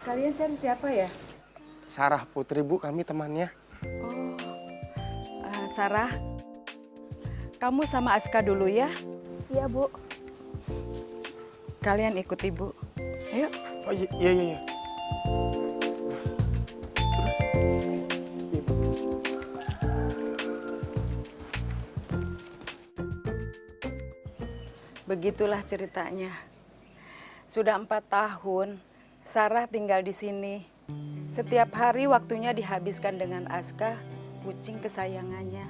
Kalian cari siapa ya? Sarah Putri, Bu, kami temannya. Sarah, kamu sama Aska dulu ya. Iya, Bu. Kalian ikut ibu. Ayo. Oh iya. Terus? Begitulah ceritanya. Sudah 4 tahun, Sarah tinggal di sini. Setiap hari waktunya dihabiskan dengan Aska, kucing kesayangannya.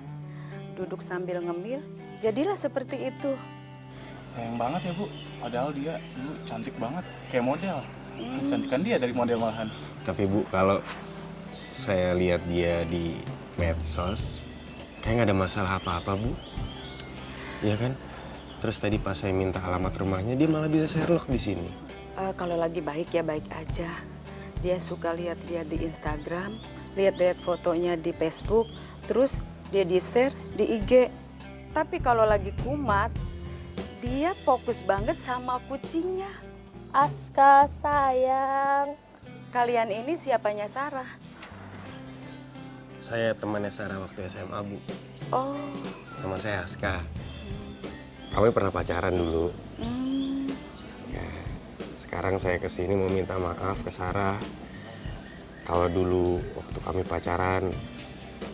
Duduk sambil ngemil, jadilah seperti itu. Sayang banget ya Bu, padahal dia dulu cantik banget, kayak model. Cantikan dia dari model malahan. Tapi Bu, kalau saya lihat dia di medsos, kayak nggak ada masalah apa-apa, Bu. Iya kan? Terus tadi pas saya minta alamat rumahnya, dia malah bisa Sherlock di sini. Kalau lagi baik ya baik aja. Dia suka lihat-lihat di Instagram, lihat-lihat fotonya di Facebook, terus dia di-share di IG. Tapi kalau lagi kumat, dia fokus banget sama kucingnya. Aska, sayang. Kalian ini siapanya Sarah? Saya temannya Sarah waktu SMA, Bu. Oh. Nama saya Aska. Kami pernah pacaran dulu. Ya, sekarang saya kesini mau minta maaf ke Sarah. Kalau dulu waktu kami pacaran,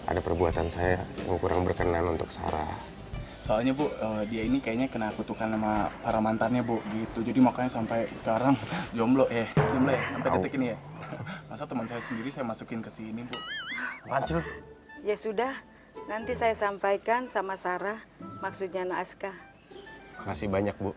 ada perbuatan saya yang kurang berkenan untuk Sarah. Soalnya Bu, dia ini kayaknya kena kutukan sama para mantannya Bu, gitu. Jadi makanya sampai sekarang jomblo ya, sampai detik ini ya. Masa teman saya sendiri saya masukin ke sini Bu. Apaan sih lu? Ya sudah, nanti saya sampaikan sama Sarah maksudnya Aska. Makasih banyak, Bu.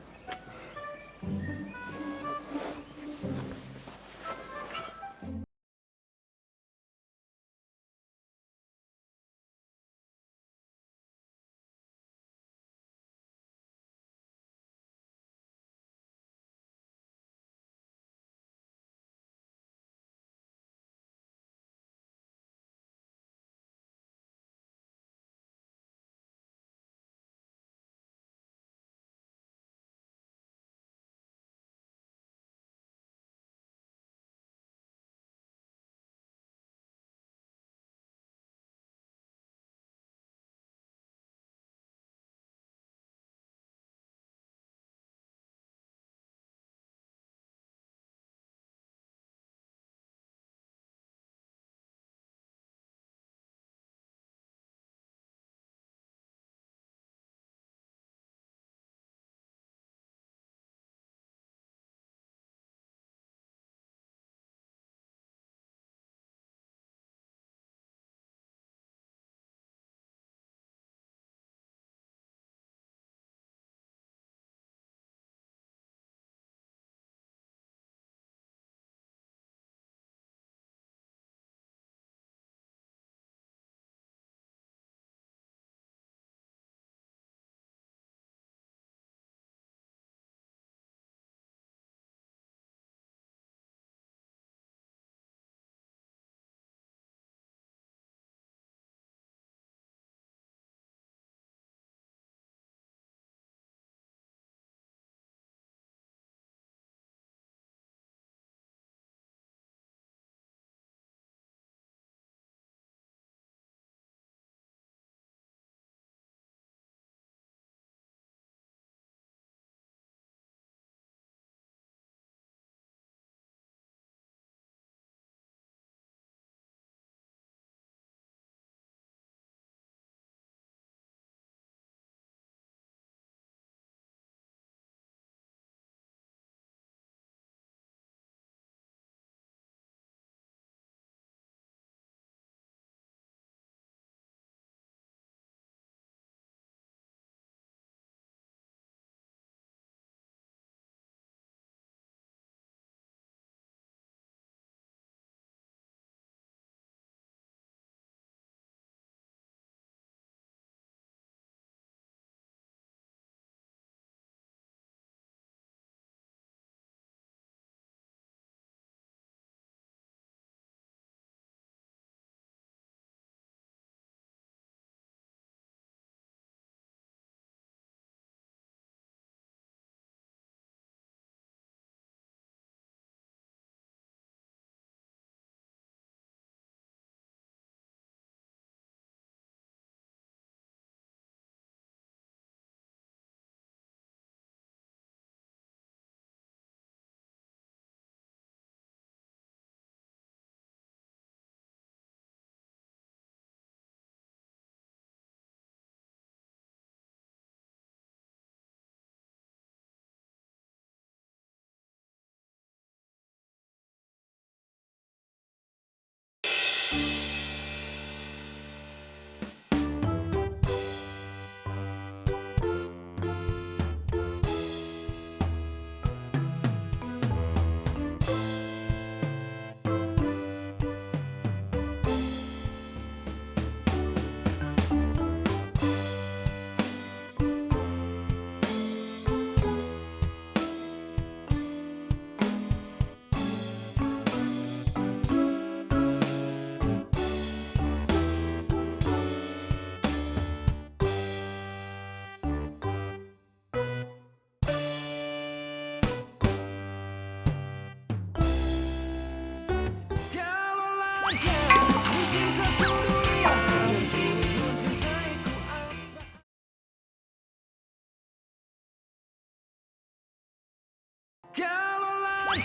Lama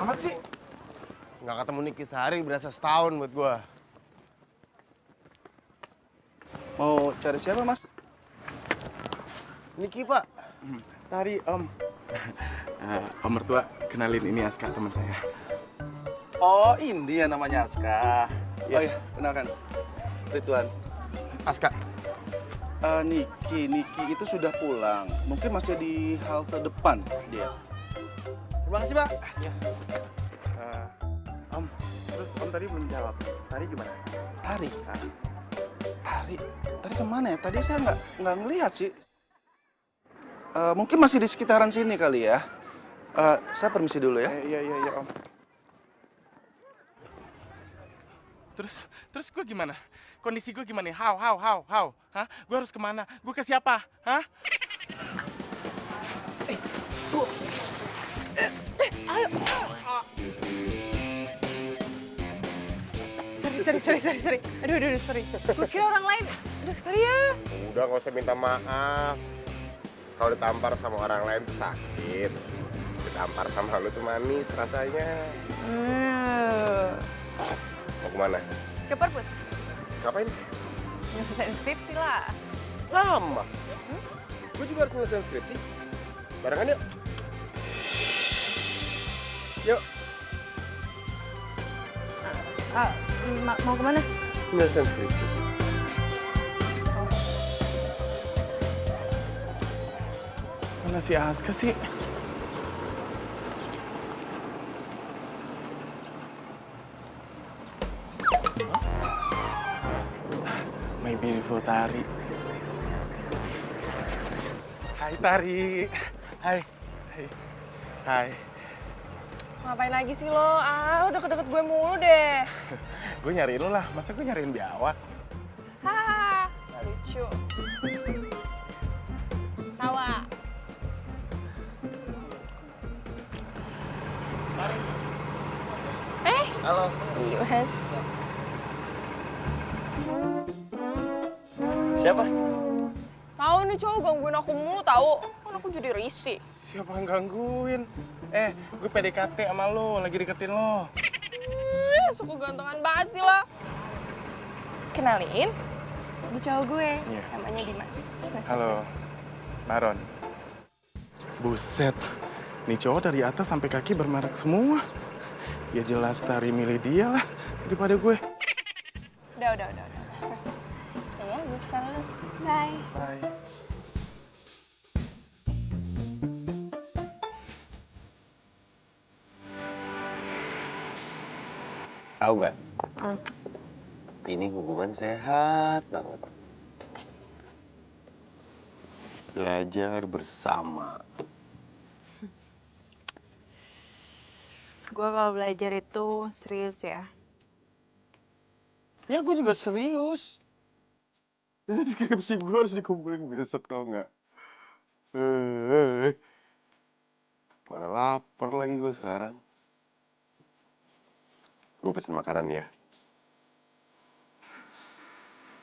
amat sih. Nggak ketemu Niki sehari berasa setahun buat gua. Mau cari siapa, Mas? Niki, Pak. Tari, Om. Om mertua, kenalin ini Aska, teman saya. Oh, ini ya namanya Aska. Oh iya, kenalkan. Rituan. Aska. Niki itu sudah pulang. Mungkin masih di halte depan dia. Terima kasih, Pak. Ya. Om, terus Om tadi belum jawab. Tari gimana? Tari kemana ya? Tadi saya nggak ngelihat sih. Mungkin masih di sekitaran sini kali ya. Saya permisi dulu ya. Iya, Om. Terus gue gimana? Kondisi gue gimana? How? Hah? Gue harus kemana? Gue ke siapa? Hah? Sorry. Aduh, sorry. Gue kira orang lain. Aduh, sorry ya. Udah nggak usah minta maaf. Kalau ditampar sama orang lain tuh sakit. Ditampar sama lu tuh manis rasanya. Mau kemana? Ke perpus. Ngapain? Nyelesain skripsi lah. Sama. Gue juga harus nyelesain skripsi. Barengan yuk. Yuk. Mau kemana? Nyelesain skripsi. Mana si Aska sih? My beautiful Tari. Hai Tari. Hai. Ngapain lagi sih lo? Lo deket-deket gue mulu deh. Gue nyariin lo lah, masa gue nyariin biawak? Hahaha, gak lucu. Tawa. Halo. Yes. Siapa? Tahu nih cowok gangguin aku mulu tahu. Kan aku jadi risih. Siapa yang gangguin? Gue PDKT sama lo, lagi deketin lo. Suka gantengan banget sih lo. Kenalin, ini cowok gue, Iya. namanya Dimas. Halo, Baron. Buset, nih cowok dari atas sampai kaki bermerek semua. Ya jelas Tari milih dia lah daripada gue. Udah. Udah ya, gue kesana dulu. Bye. Bye. Tahu gak? Ini hubungan sehat banget. Belajar bersama. Gue kalau belajar itu serius ya. Ya gue juga serius. Skripsi gue harus dikumpulin besok tau nggak? Mana lapar lagi gue sekarang. Gue pesen makanan ya.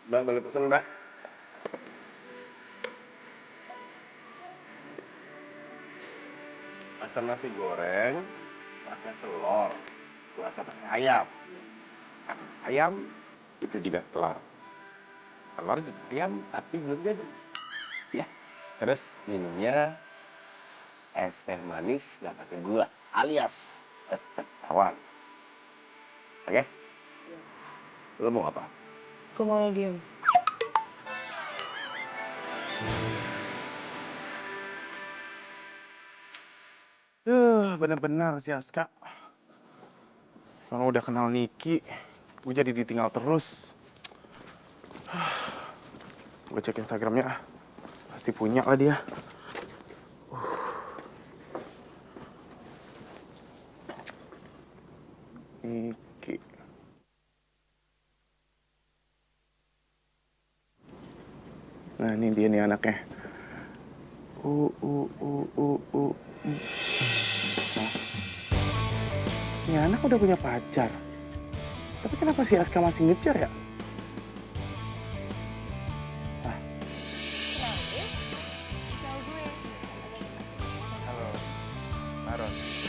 Mbak, boleh pesen mbak? Pesen nasi goreng, pakai telur, rasa pakai ayam. Ayam itu juga telur. Telur juga ayam, tapi belum jadi. Ya, terus minumnya es teh manis nggak pakai gula, alias es teh tawar. Oke? Lo mau apa? Gue mau diem. Bener-bener si Aska. Kalau udah kenal Niki, gue jadi ditinggal terus. Gue cek Instagramnya, pasti punya lah dia. Niki. Nah ini dia nih anaknya. Nah, ini anak udah punya pacar. Tapi kenapa si Aska masih ngejar ya?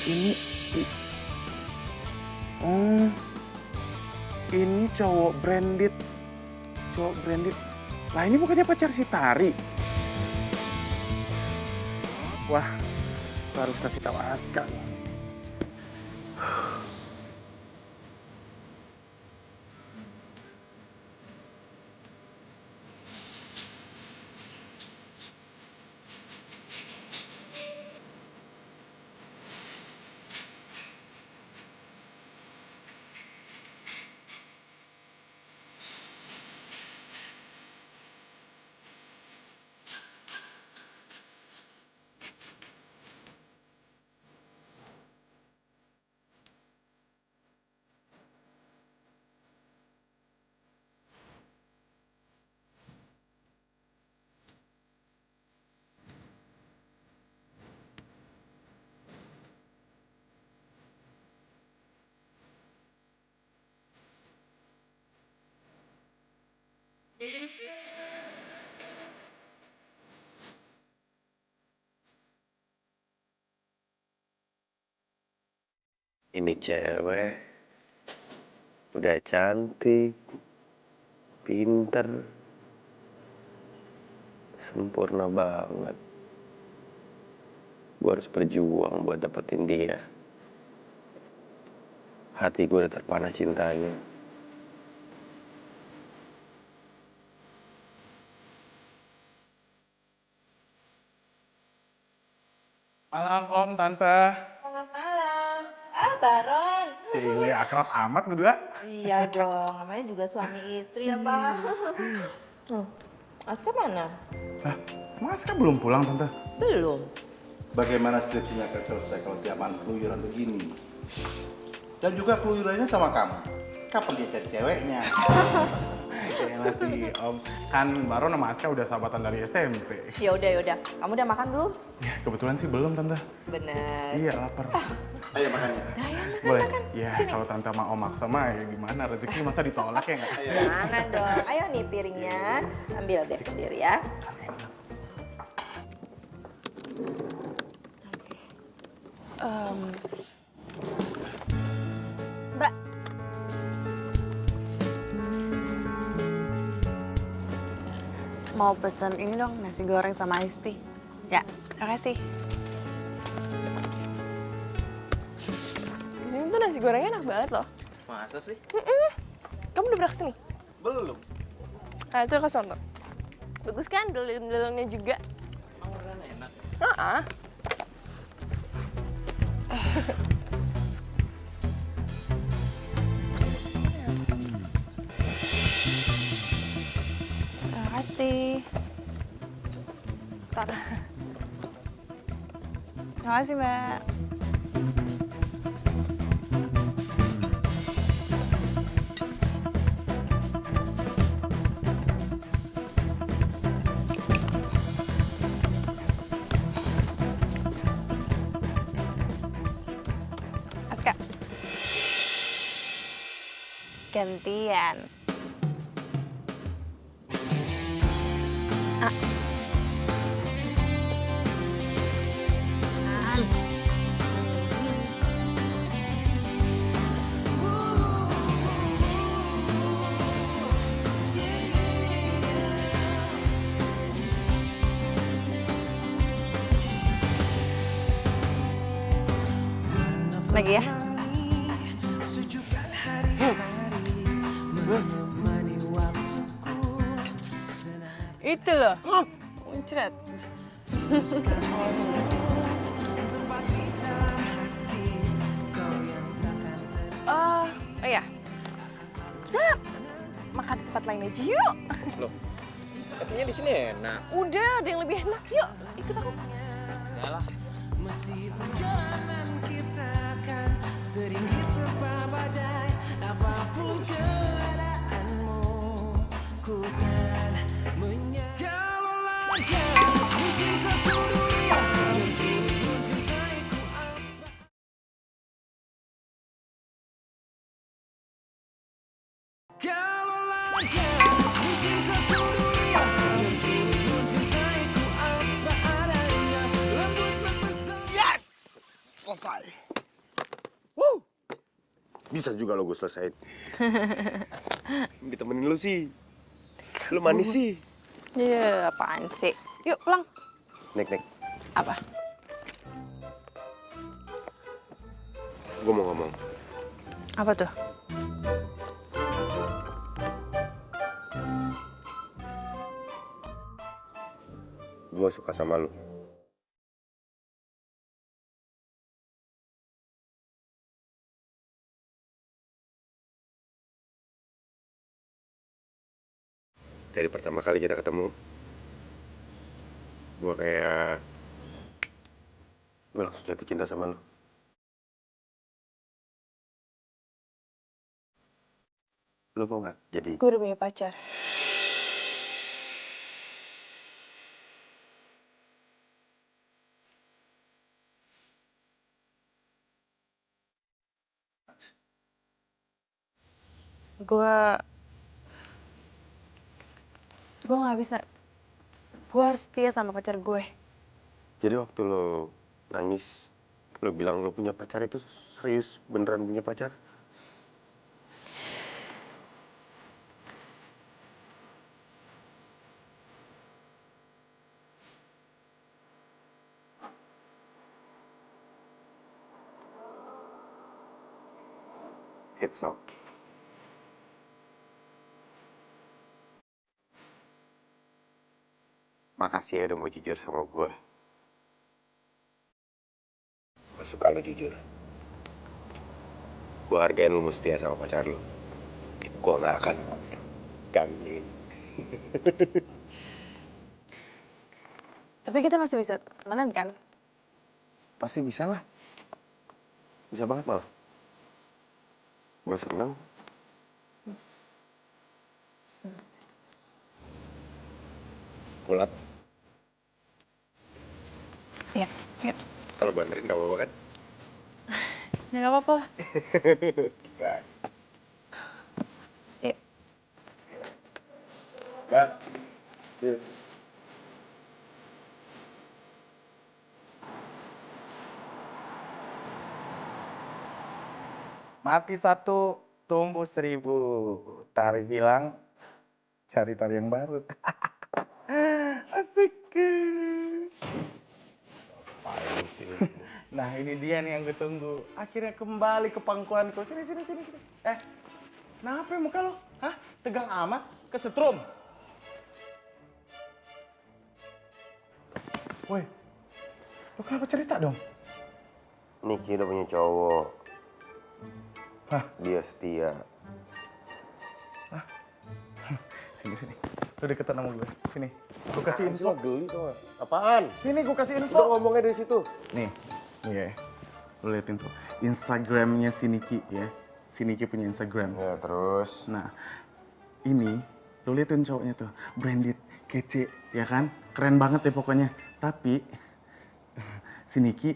Ini oh, ini cowok branded. Lah ini bukannya pacar si Tari? Wah, gua harus kasih tahu Aska. Ini cewek udah cantik, pinter, sempurna banget. Gue harus berjuang buat dapetin dia. Hati gue udah terpana cintanya. Malam Om, Tante. Selamat malam. Baron. Ini akrab amat berdua. Iya dong, namanya juga suami istri ya, Pak. Aska mana? Lah, Aska belum pulang, Tante? Belum. Bagaimana skripsinya akan selesai kalau tiapan keluyuran begini? Dan juga keluyurannya sama kamu. Kapan dia cari ceweknya? Kayaknya sih Om. Kan Baron sama Aska udah sahabatan dari SMP. Yaudah. Kamu udah makan belum? Ya, kebetulan sih belum, Tante. Bener. Iya, lapar. Ayo makannya. Boleh? Ya, kalau Tante sama Om maksa mah ya gimana? Rezeki masa ditolak ya nggak? Jangan dong. Ayo nih piringnya. Ambil deh sendiri ya. Mbak. Mau pesen ini dong, nasi goreng sama iced tea. Ya, makasih. Di sini tuh nasi gorengnya enak banget loh. Masa sih? Kamu udah pernah kesini? Belum. Nah, itu ke sono. Bagus kan, dalam-dalamnya juga. Beneran enak. Heeh. Terima kasih. Ntar. Terima kasih, Mbak. Aska. Gantian. Lagi ya. Itu loh. Muncrat. Oh iya. Kita makan di tempat lain aja yuk. Loh, katanya di sini enak. Udah, ada yang lebih enak. Yuk, ikut aku. Yalah. Masih perjalanan kita kan sering diterpa badai. Apapun keadaanmu, ku kan menyerah. Kalau ada mungkin satu dunia yang tulus mencintaiku apa. Kalau ada mungkin satu dunia yang tulus mencintaiku apa adanya. Lembut memesona. Yes! Selesai. Bisa juga lo gue selesain. Ditemenin lu sih. Lu manis sih. Iya, apaan sih? Yuk pulang. Nek. Apa? Gue mau ngomong. Apa tuh? Gue suka sama lu. Dari pertama kali kita ketemu, gue langsung jatuh cinta sama lu. Lu mau nggak jadi? Gue udah punya pacar. Gue nggak bisa. Gue harus setia sama pacar gue. Jadi waktu lo nangis, lo bilang lo punya pacar itu serius beneran punya pacar? It's okay. Makasih ya udah mau jujur sama gue. Gue suka lo jujur. Gue hargain lo mesti ya sama pacar lo. Gue gak akan gangguin. Tapi kita masih bisa temenan kan? Pasti bisa lah. Bisa banget malah. Gue seneng. Bulat. Iya. Kalau gue anterin gak apa-apa kan? Ya nggak apa-apa. Bye. Iya. Bye. Iya. Mati satu, tumbuh 1000. Tari bilang, cari tari yang baru. Asik. Nah ini dia nih yang gue tunggu. Akhirnya kembali ke pangkuanku. Sini. Kenapa ya muka lo? Hah? Tegang amat? Kesetrum? Woi, lo kenapa cerita dong? Niki udah punya cowok. Hah? Dia setia. Sini. Lo deketan sama gue. Sini. Gue kasih info. Geli tau gak? Apaan? Sini gue kasih info. Udah ngomongnya dari situ. Nih ya. Lo liatin tuh. Instagramnya si Niki ya. Si Niki punya Instagram. Ya terus. Nah, ini lo liatin cowoknya tuh. Branded, kece, ya kan? Keren banget deh pokoknya. Tapi si Niki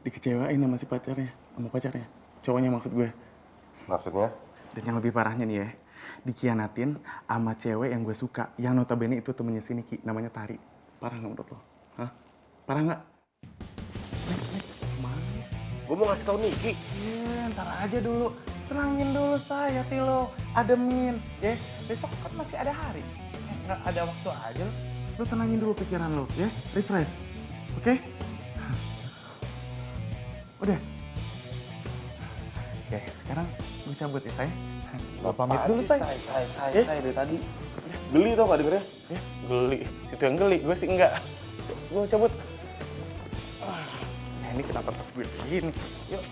dikecewain sama si pacarnya. Sama pacarnya. Cowoknya maksud gue. Maksudnya? Dan yang lebih parahnya nih ya. Dikhianatin sama cewek yang gue suka. Yang notabene itu temennya si Niki. Namanya Tari. Parah nggak menurut lo? Hah? Parah nggak? Gue mau ngasih tau Niki. Ntar aja dulu. Tenangin dulu saya, Tilo. Ademin. Ya, besok kan masih ada hari. Nggak ada waktu aja lo. Lo tenangin dulu pikiran lo, ya. Refresh. Oke? Udah. Oke, sekarang gue cabut ya, say. Gue pamit dulu, say. Say dari tadi. Geli tau gak dengernya? Ya, geli. Itu yang geli, gue sih enggak. Gue cabut. Nah, ini kenapa tas gue begini? Yuk,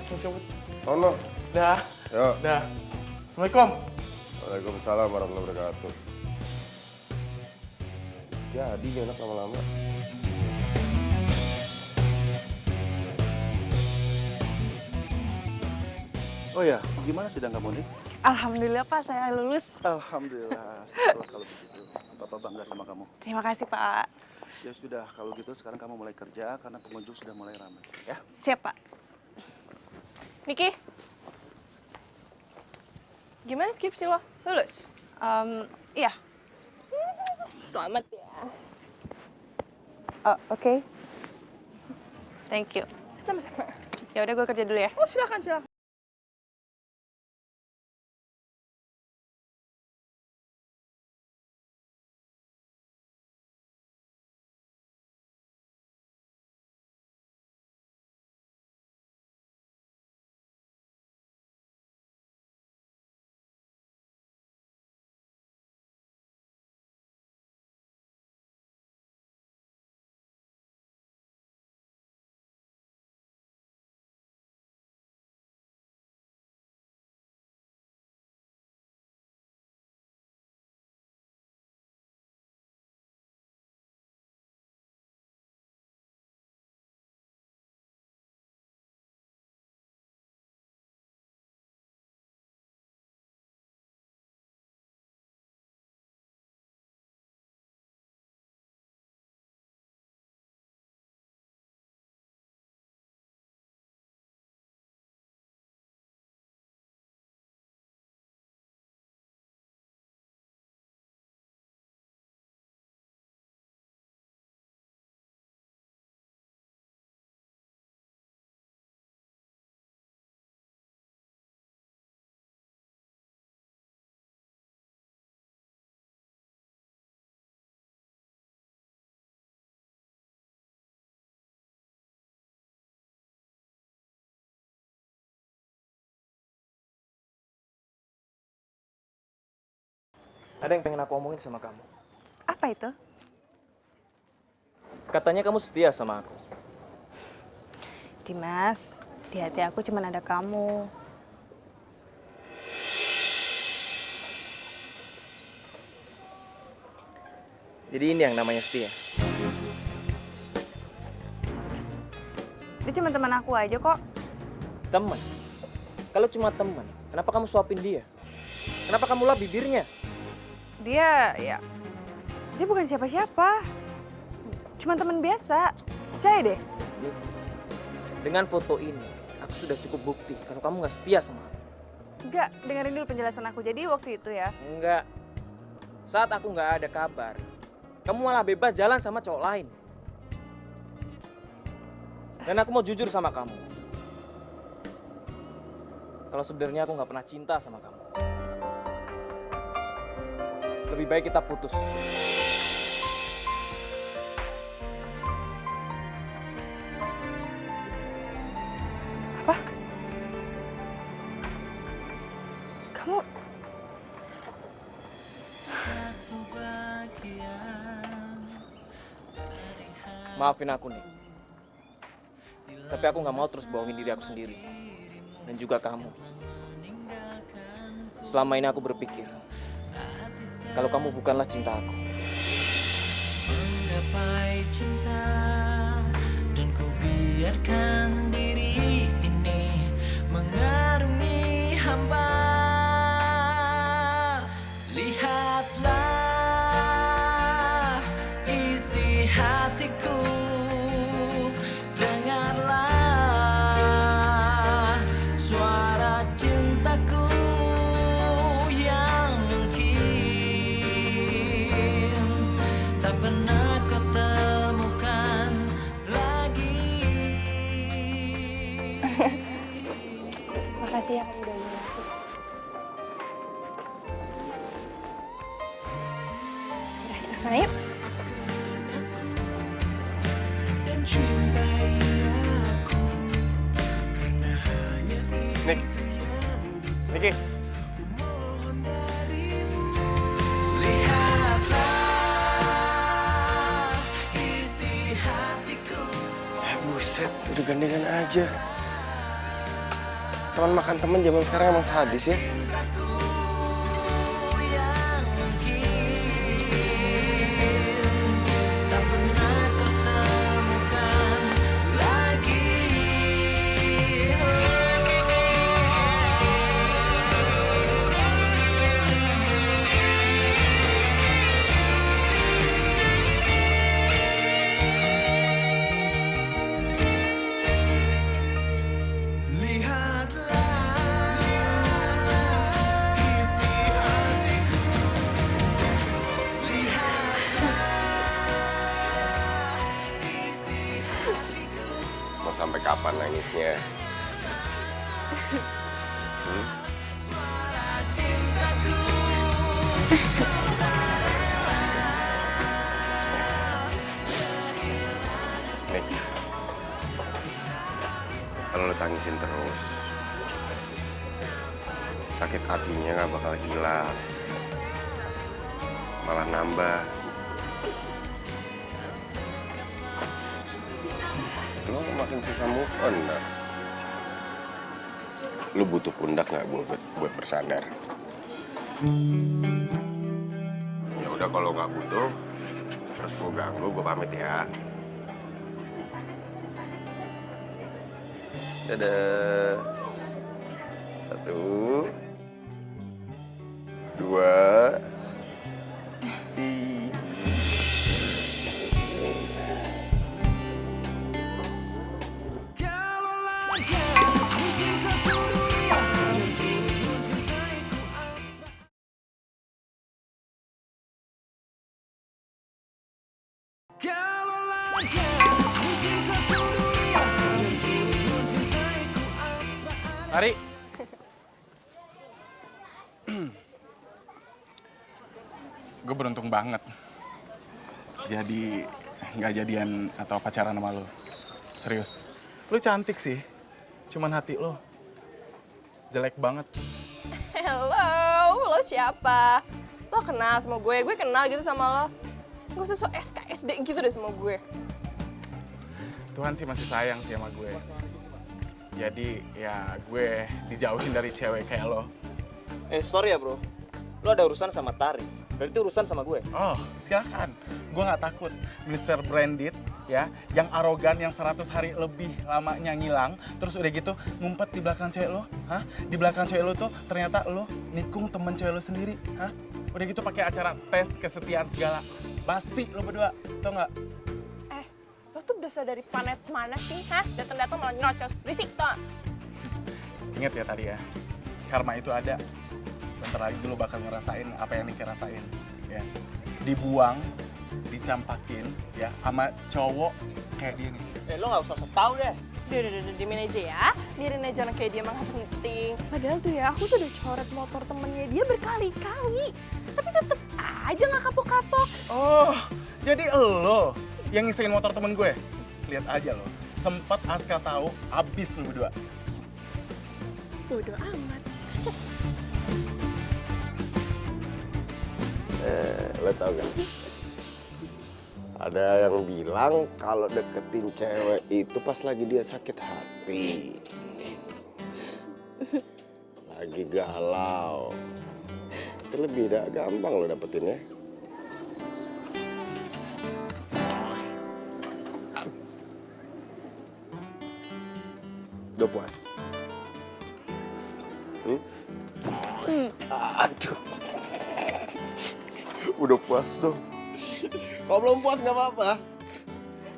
gue cabut. Sono. Dah. Yuk. Dah. Assalamualaikum. Waalaikumsalam warahmatullahi wabarakatuh. Jadi gak enak lama-lama. Oh ya, gimana sidang kamu nih? Alhamdulillah Pak, saya lulus. Alhamdulillah, syukurlah kalau begitu. Bapak bangga sama kamu. Terima kasih Pak. Ya sudah, kalau gitu sekarang kamu mulai kerja karena pengunjung sudah mulai ramai. Ya. Siap Pak. Niki, gimana skripsi lo? Lulus? Iya. Selamat ya. Oh, oke. Thank you. Sama-sama. Ya udah gue kerja dulu ya. Oh, silakan. Ada yang pengen aku omongin sama kamu. Apa itu? Katanya kamu setia sama aku. Dimas, di hati aku cuma ada kamu. Jadi ini yang namanya setia. Dia cuma teman aku aja kok. Teman. Kalau cuma teman, kenapa kamu suapin dia? Kenapa kamu lap bibirnya? Dia bukan siapa-siapa. Cuma teman biasa. Percaya deh. Niki, dengan foto ini, aku sudah cukup bukti kalau kamu nggak setia sama aku. Enggak, dengerin dulu penjelasan aku. Jadi waktu itu ya. Enggak. Saat aku nggak ada kabar, kamu malah bebas jalan sama cowok lain. Dan aku mau jujur sama kamu. Kalau sebenarnya aku nggak pernah cinta sama kamu. Lebih baik kita putus. Apa? Kamu Maafin aku nih. Tapi aku nggak mau terus bohongin diri aku sendiri. Dan juga kamu. Selama ini aku berpikir kalau kamu bukanlah cinta aku. Menggapai cinta dan ku biarkan diri ini mengarungi hamba. Lihatlah isi hatiku, dengarlah suara cintaku yang mungkin tak pernah kau temukan lagi. makasih ya kamu udah ngomong aku. Udah, kita kesana yuk. Dan cintai aku karena hanya Nik. Niki. lihatlah isi hatiku. Buset, udah gandengan aja. Teman makan teman zaman sekarang emang sadis ya. Tak pernah kau temukan lagi. Lihatlah isi hatiku. Mau sampai kapan nangisnya? Nik, kalau lo tangisin terus, sakit hatinya nggak bakal hilang, malah nambah. Lo makin susah move on dah. Lo butuh pundak nggak buat bersandar? Ya udah kalau nggak butuh, terus gue ganggu, gue pamit ya. Dadah. 1, 2, 3. Kalaulah kau mungkin satu dunia yang tulus mencintaiku apa. Kalaulah kau mungkin satu dunia yang tulus mencintaiku apa. Ari. Gue beruntung banget. Jadi nggak jadian atau pacaran sama lo. Serius. Lo cantik sih. Cuman hati lo jelek banget. Hello, lo siapa? Lo Lo kenal sama gue kenal gitu sama lo. Gak usah so SKSD gitu deh sama gue. Tuhan sih masih sayang sih sama gue. Jadi ya gue dijauhin dari cewek kayak lo. Sorry ya bro, lo ada urusan sama Tari, berarti urusan sama gue. Oh, silakan. Gue nggak takut. Mr. Branded, ya, yang arogan, yang 100 hari lebih lamanya ngilang, terus udah gitu ngumpet di belakang cewek lo, hah? Di belakang cewek lo tuh ternyata lo nikung temen cewek lo sendiri, hah? Udah gitu pakai acara tes kesetiaan segala. Basi lo berdua, tau nggak? Lo tuh berasal dari planet mana sih, hah? Datang-datang malah nyerocos, berisik tau gak? Ingat ya tadi ya, karma itu ada. Bentar lagi lo bakal ngerasain apa yang Niki rasain, ya. Dibuang, dicampakin, ya, sama cowok kayak dia nih. Lo gak usah tau deh. Diemin aja ya, biarin aja anak kayak dia mah gak penting. Padahal tuh ya, aku tuh udah coret motor temennya dia berkali-kali. Tapi tetep aja gak kapok-kapok. Oh, jadi lo yang ngisain motor temen gue? Lihat aja lo, sempet Aska tahu, abis lo berdua. Bodoh amat. Lo tau gak? Ada yang bilang kalau deketin cewek itu pas lagi dia sakit hati. Lagi galau. Itu lebih gampang lo dapetinnya. Udah puas? Aduh. Udah puas dong. Kalau belum puas nggak apa-apa.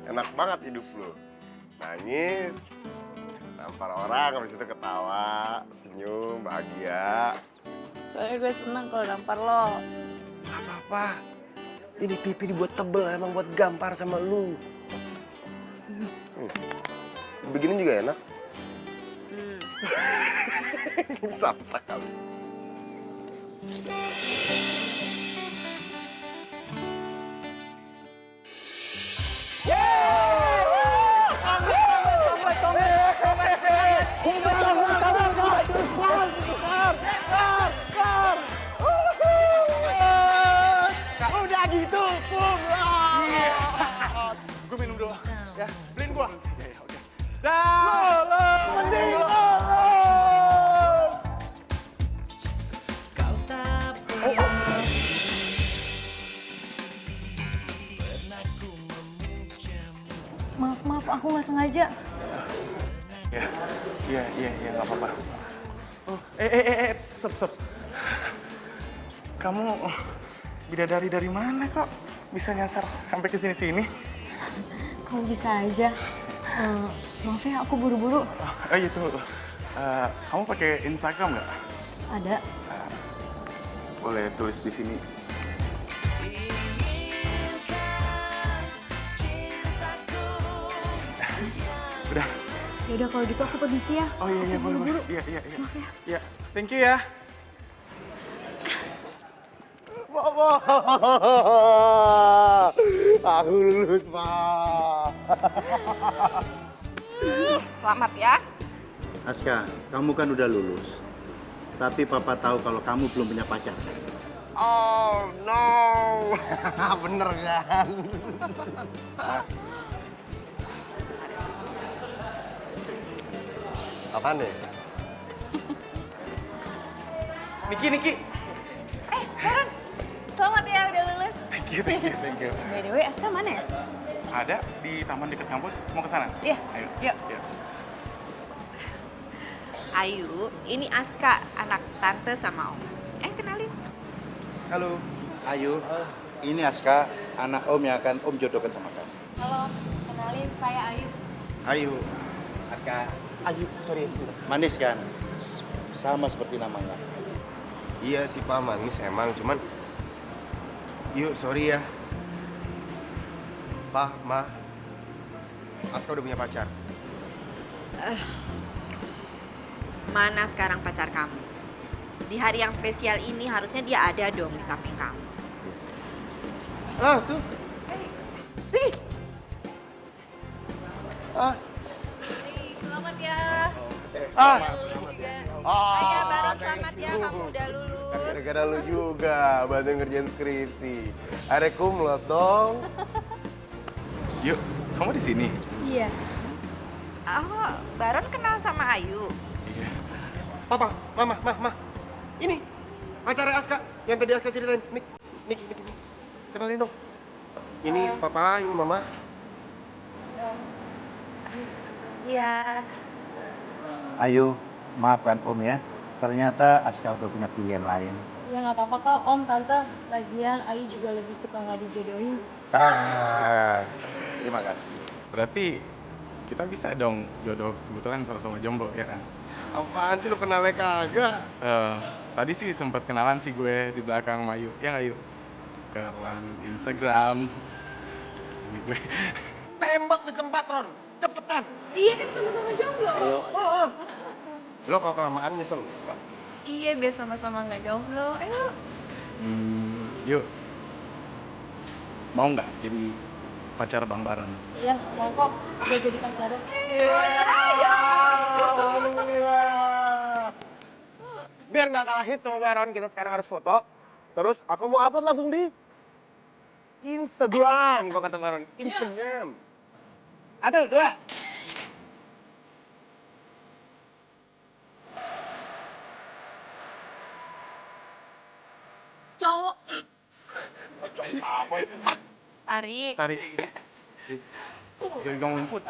Enak banget hidup lo. Nangis, nampar orang, habis itu ketawa, senyum, bahagia. Soalnya gue seneng kalau nampar lo. Gak apa-apa. Ini pipi dibuat tebel emang buat gampar sama lu. Begini juga enak. Samsak kali. Udah gitu, pum lah. Gue minum dulu, ya. Beliin gua. Ya, oke. Maaf, aku nggak sengaja. Iya, nggak apa-apa. Oh, stop. Kamu bidadari dari mana kok bisa nyasar sampai ke sini-sini? Kamu bisa aja. Maaf ya, aku buru-buru. Oh iya tuh. Kamu pakai Instagram nggak? Ada. Boleh tulis di sini. Udah. Ya udah kalau gitu aku permisi ya. Oh iya, Aku boleh. buru-buru. Iya. Maaf ya. Iya, thank you ya. Aku lulus, Pak. Selamat ya. Aska, kamu kan udah lulus. Tapi papa tahu kalau kamu belum punya pacar. Oh, no. Bener kan? Apaan nih? Niki. Baron, selamat ya udah lulus. Thank you. By the way, Aska mana ya? Ada di taman dekat kampus. Mau ke sana? Iya. Ayo. Yuk. Ayu, ini Aska, anak tante sama om. Kenalin. Halo. Ayu, ini Aska, anak om yang akan om jodohkan sama kamu. Halo, kenalin saya Ayu. Ayu. Aska, Ayu, sorry sebentar. manis kan? Sama seperti namanya. Iya sih Pak, manis emang, cuman... Yuk, sorry ya. Pak, Ma. Aska udah punya pacar. Mana sekarang pacar kamu? Di hari yang spesial ini harusnya dia ada dong di samping kamu. Ah, tuh. Selamat ya. Ah. Ayah Baron, selamat ya kamu udah lulus. Gara-gara lu juga bantuin ngerjain skripsi. Akhirnya kumlot dong. Yuk, kamu di sini? Iya. Oh, Baron kenal sama Ayu. Iya. Papa, mama, mah. Ini pacarnya Aska yang tadi Aska ceritain. Nih. Kenalin dong. Ini papa, ini mama. Iya. Ayo, maafkan Om ya. Ternyata Aska udah punya pilihan lain. Ya nggak apa-apa kok Om, Tante. Lagian Ayu juga lebih suka nggak dijodohin. Terima kasih. Berarti kita bisa dong jodoh kebetulan sama-sama jomblo ya kan? Apaan sih lu kenalnya kagak? Tadi sih sempat kenalan sih gue di belakang Mayu. Ya nggak yuk? Kenalan Instagram. Ini gue. Tembak di tempat, Ron. Cepetan. Iya kan sama-sama jomblo. Lo kalau kelamaan nyesel. Iya, biar sama-sama nggak jomblo. Ayo. Yuk. Mau nggak jadi pacar Bang Baron? Iya, mau kok. Udah jadi pacarnya. Biar nggak kalah hit sama Baron, kita sekarang harus foto. Terus aku mau upload langsung di Instagram, kok kata Baron. Instagram. Ada tuh. Cowok. Tarik. Jadi kamu ngumpet.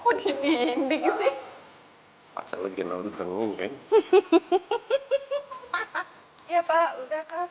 Kok dinding sih? Asal lagi nonton kan? Iya Pak, udah Kak.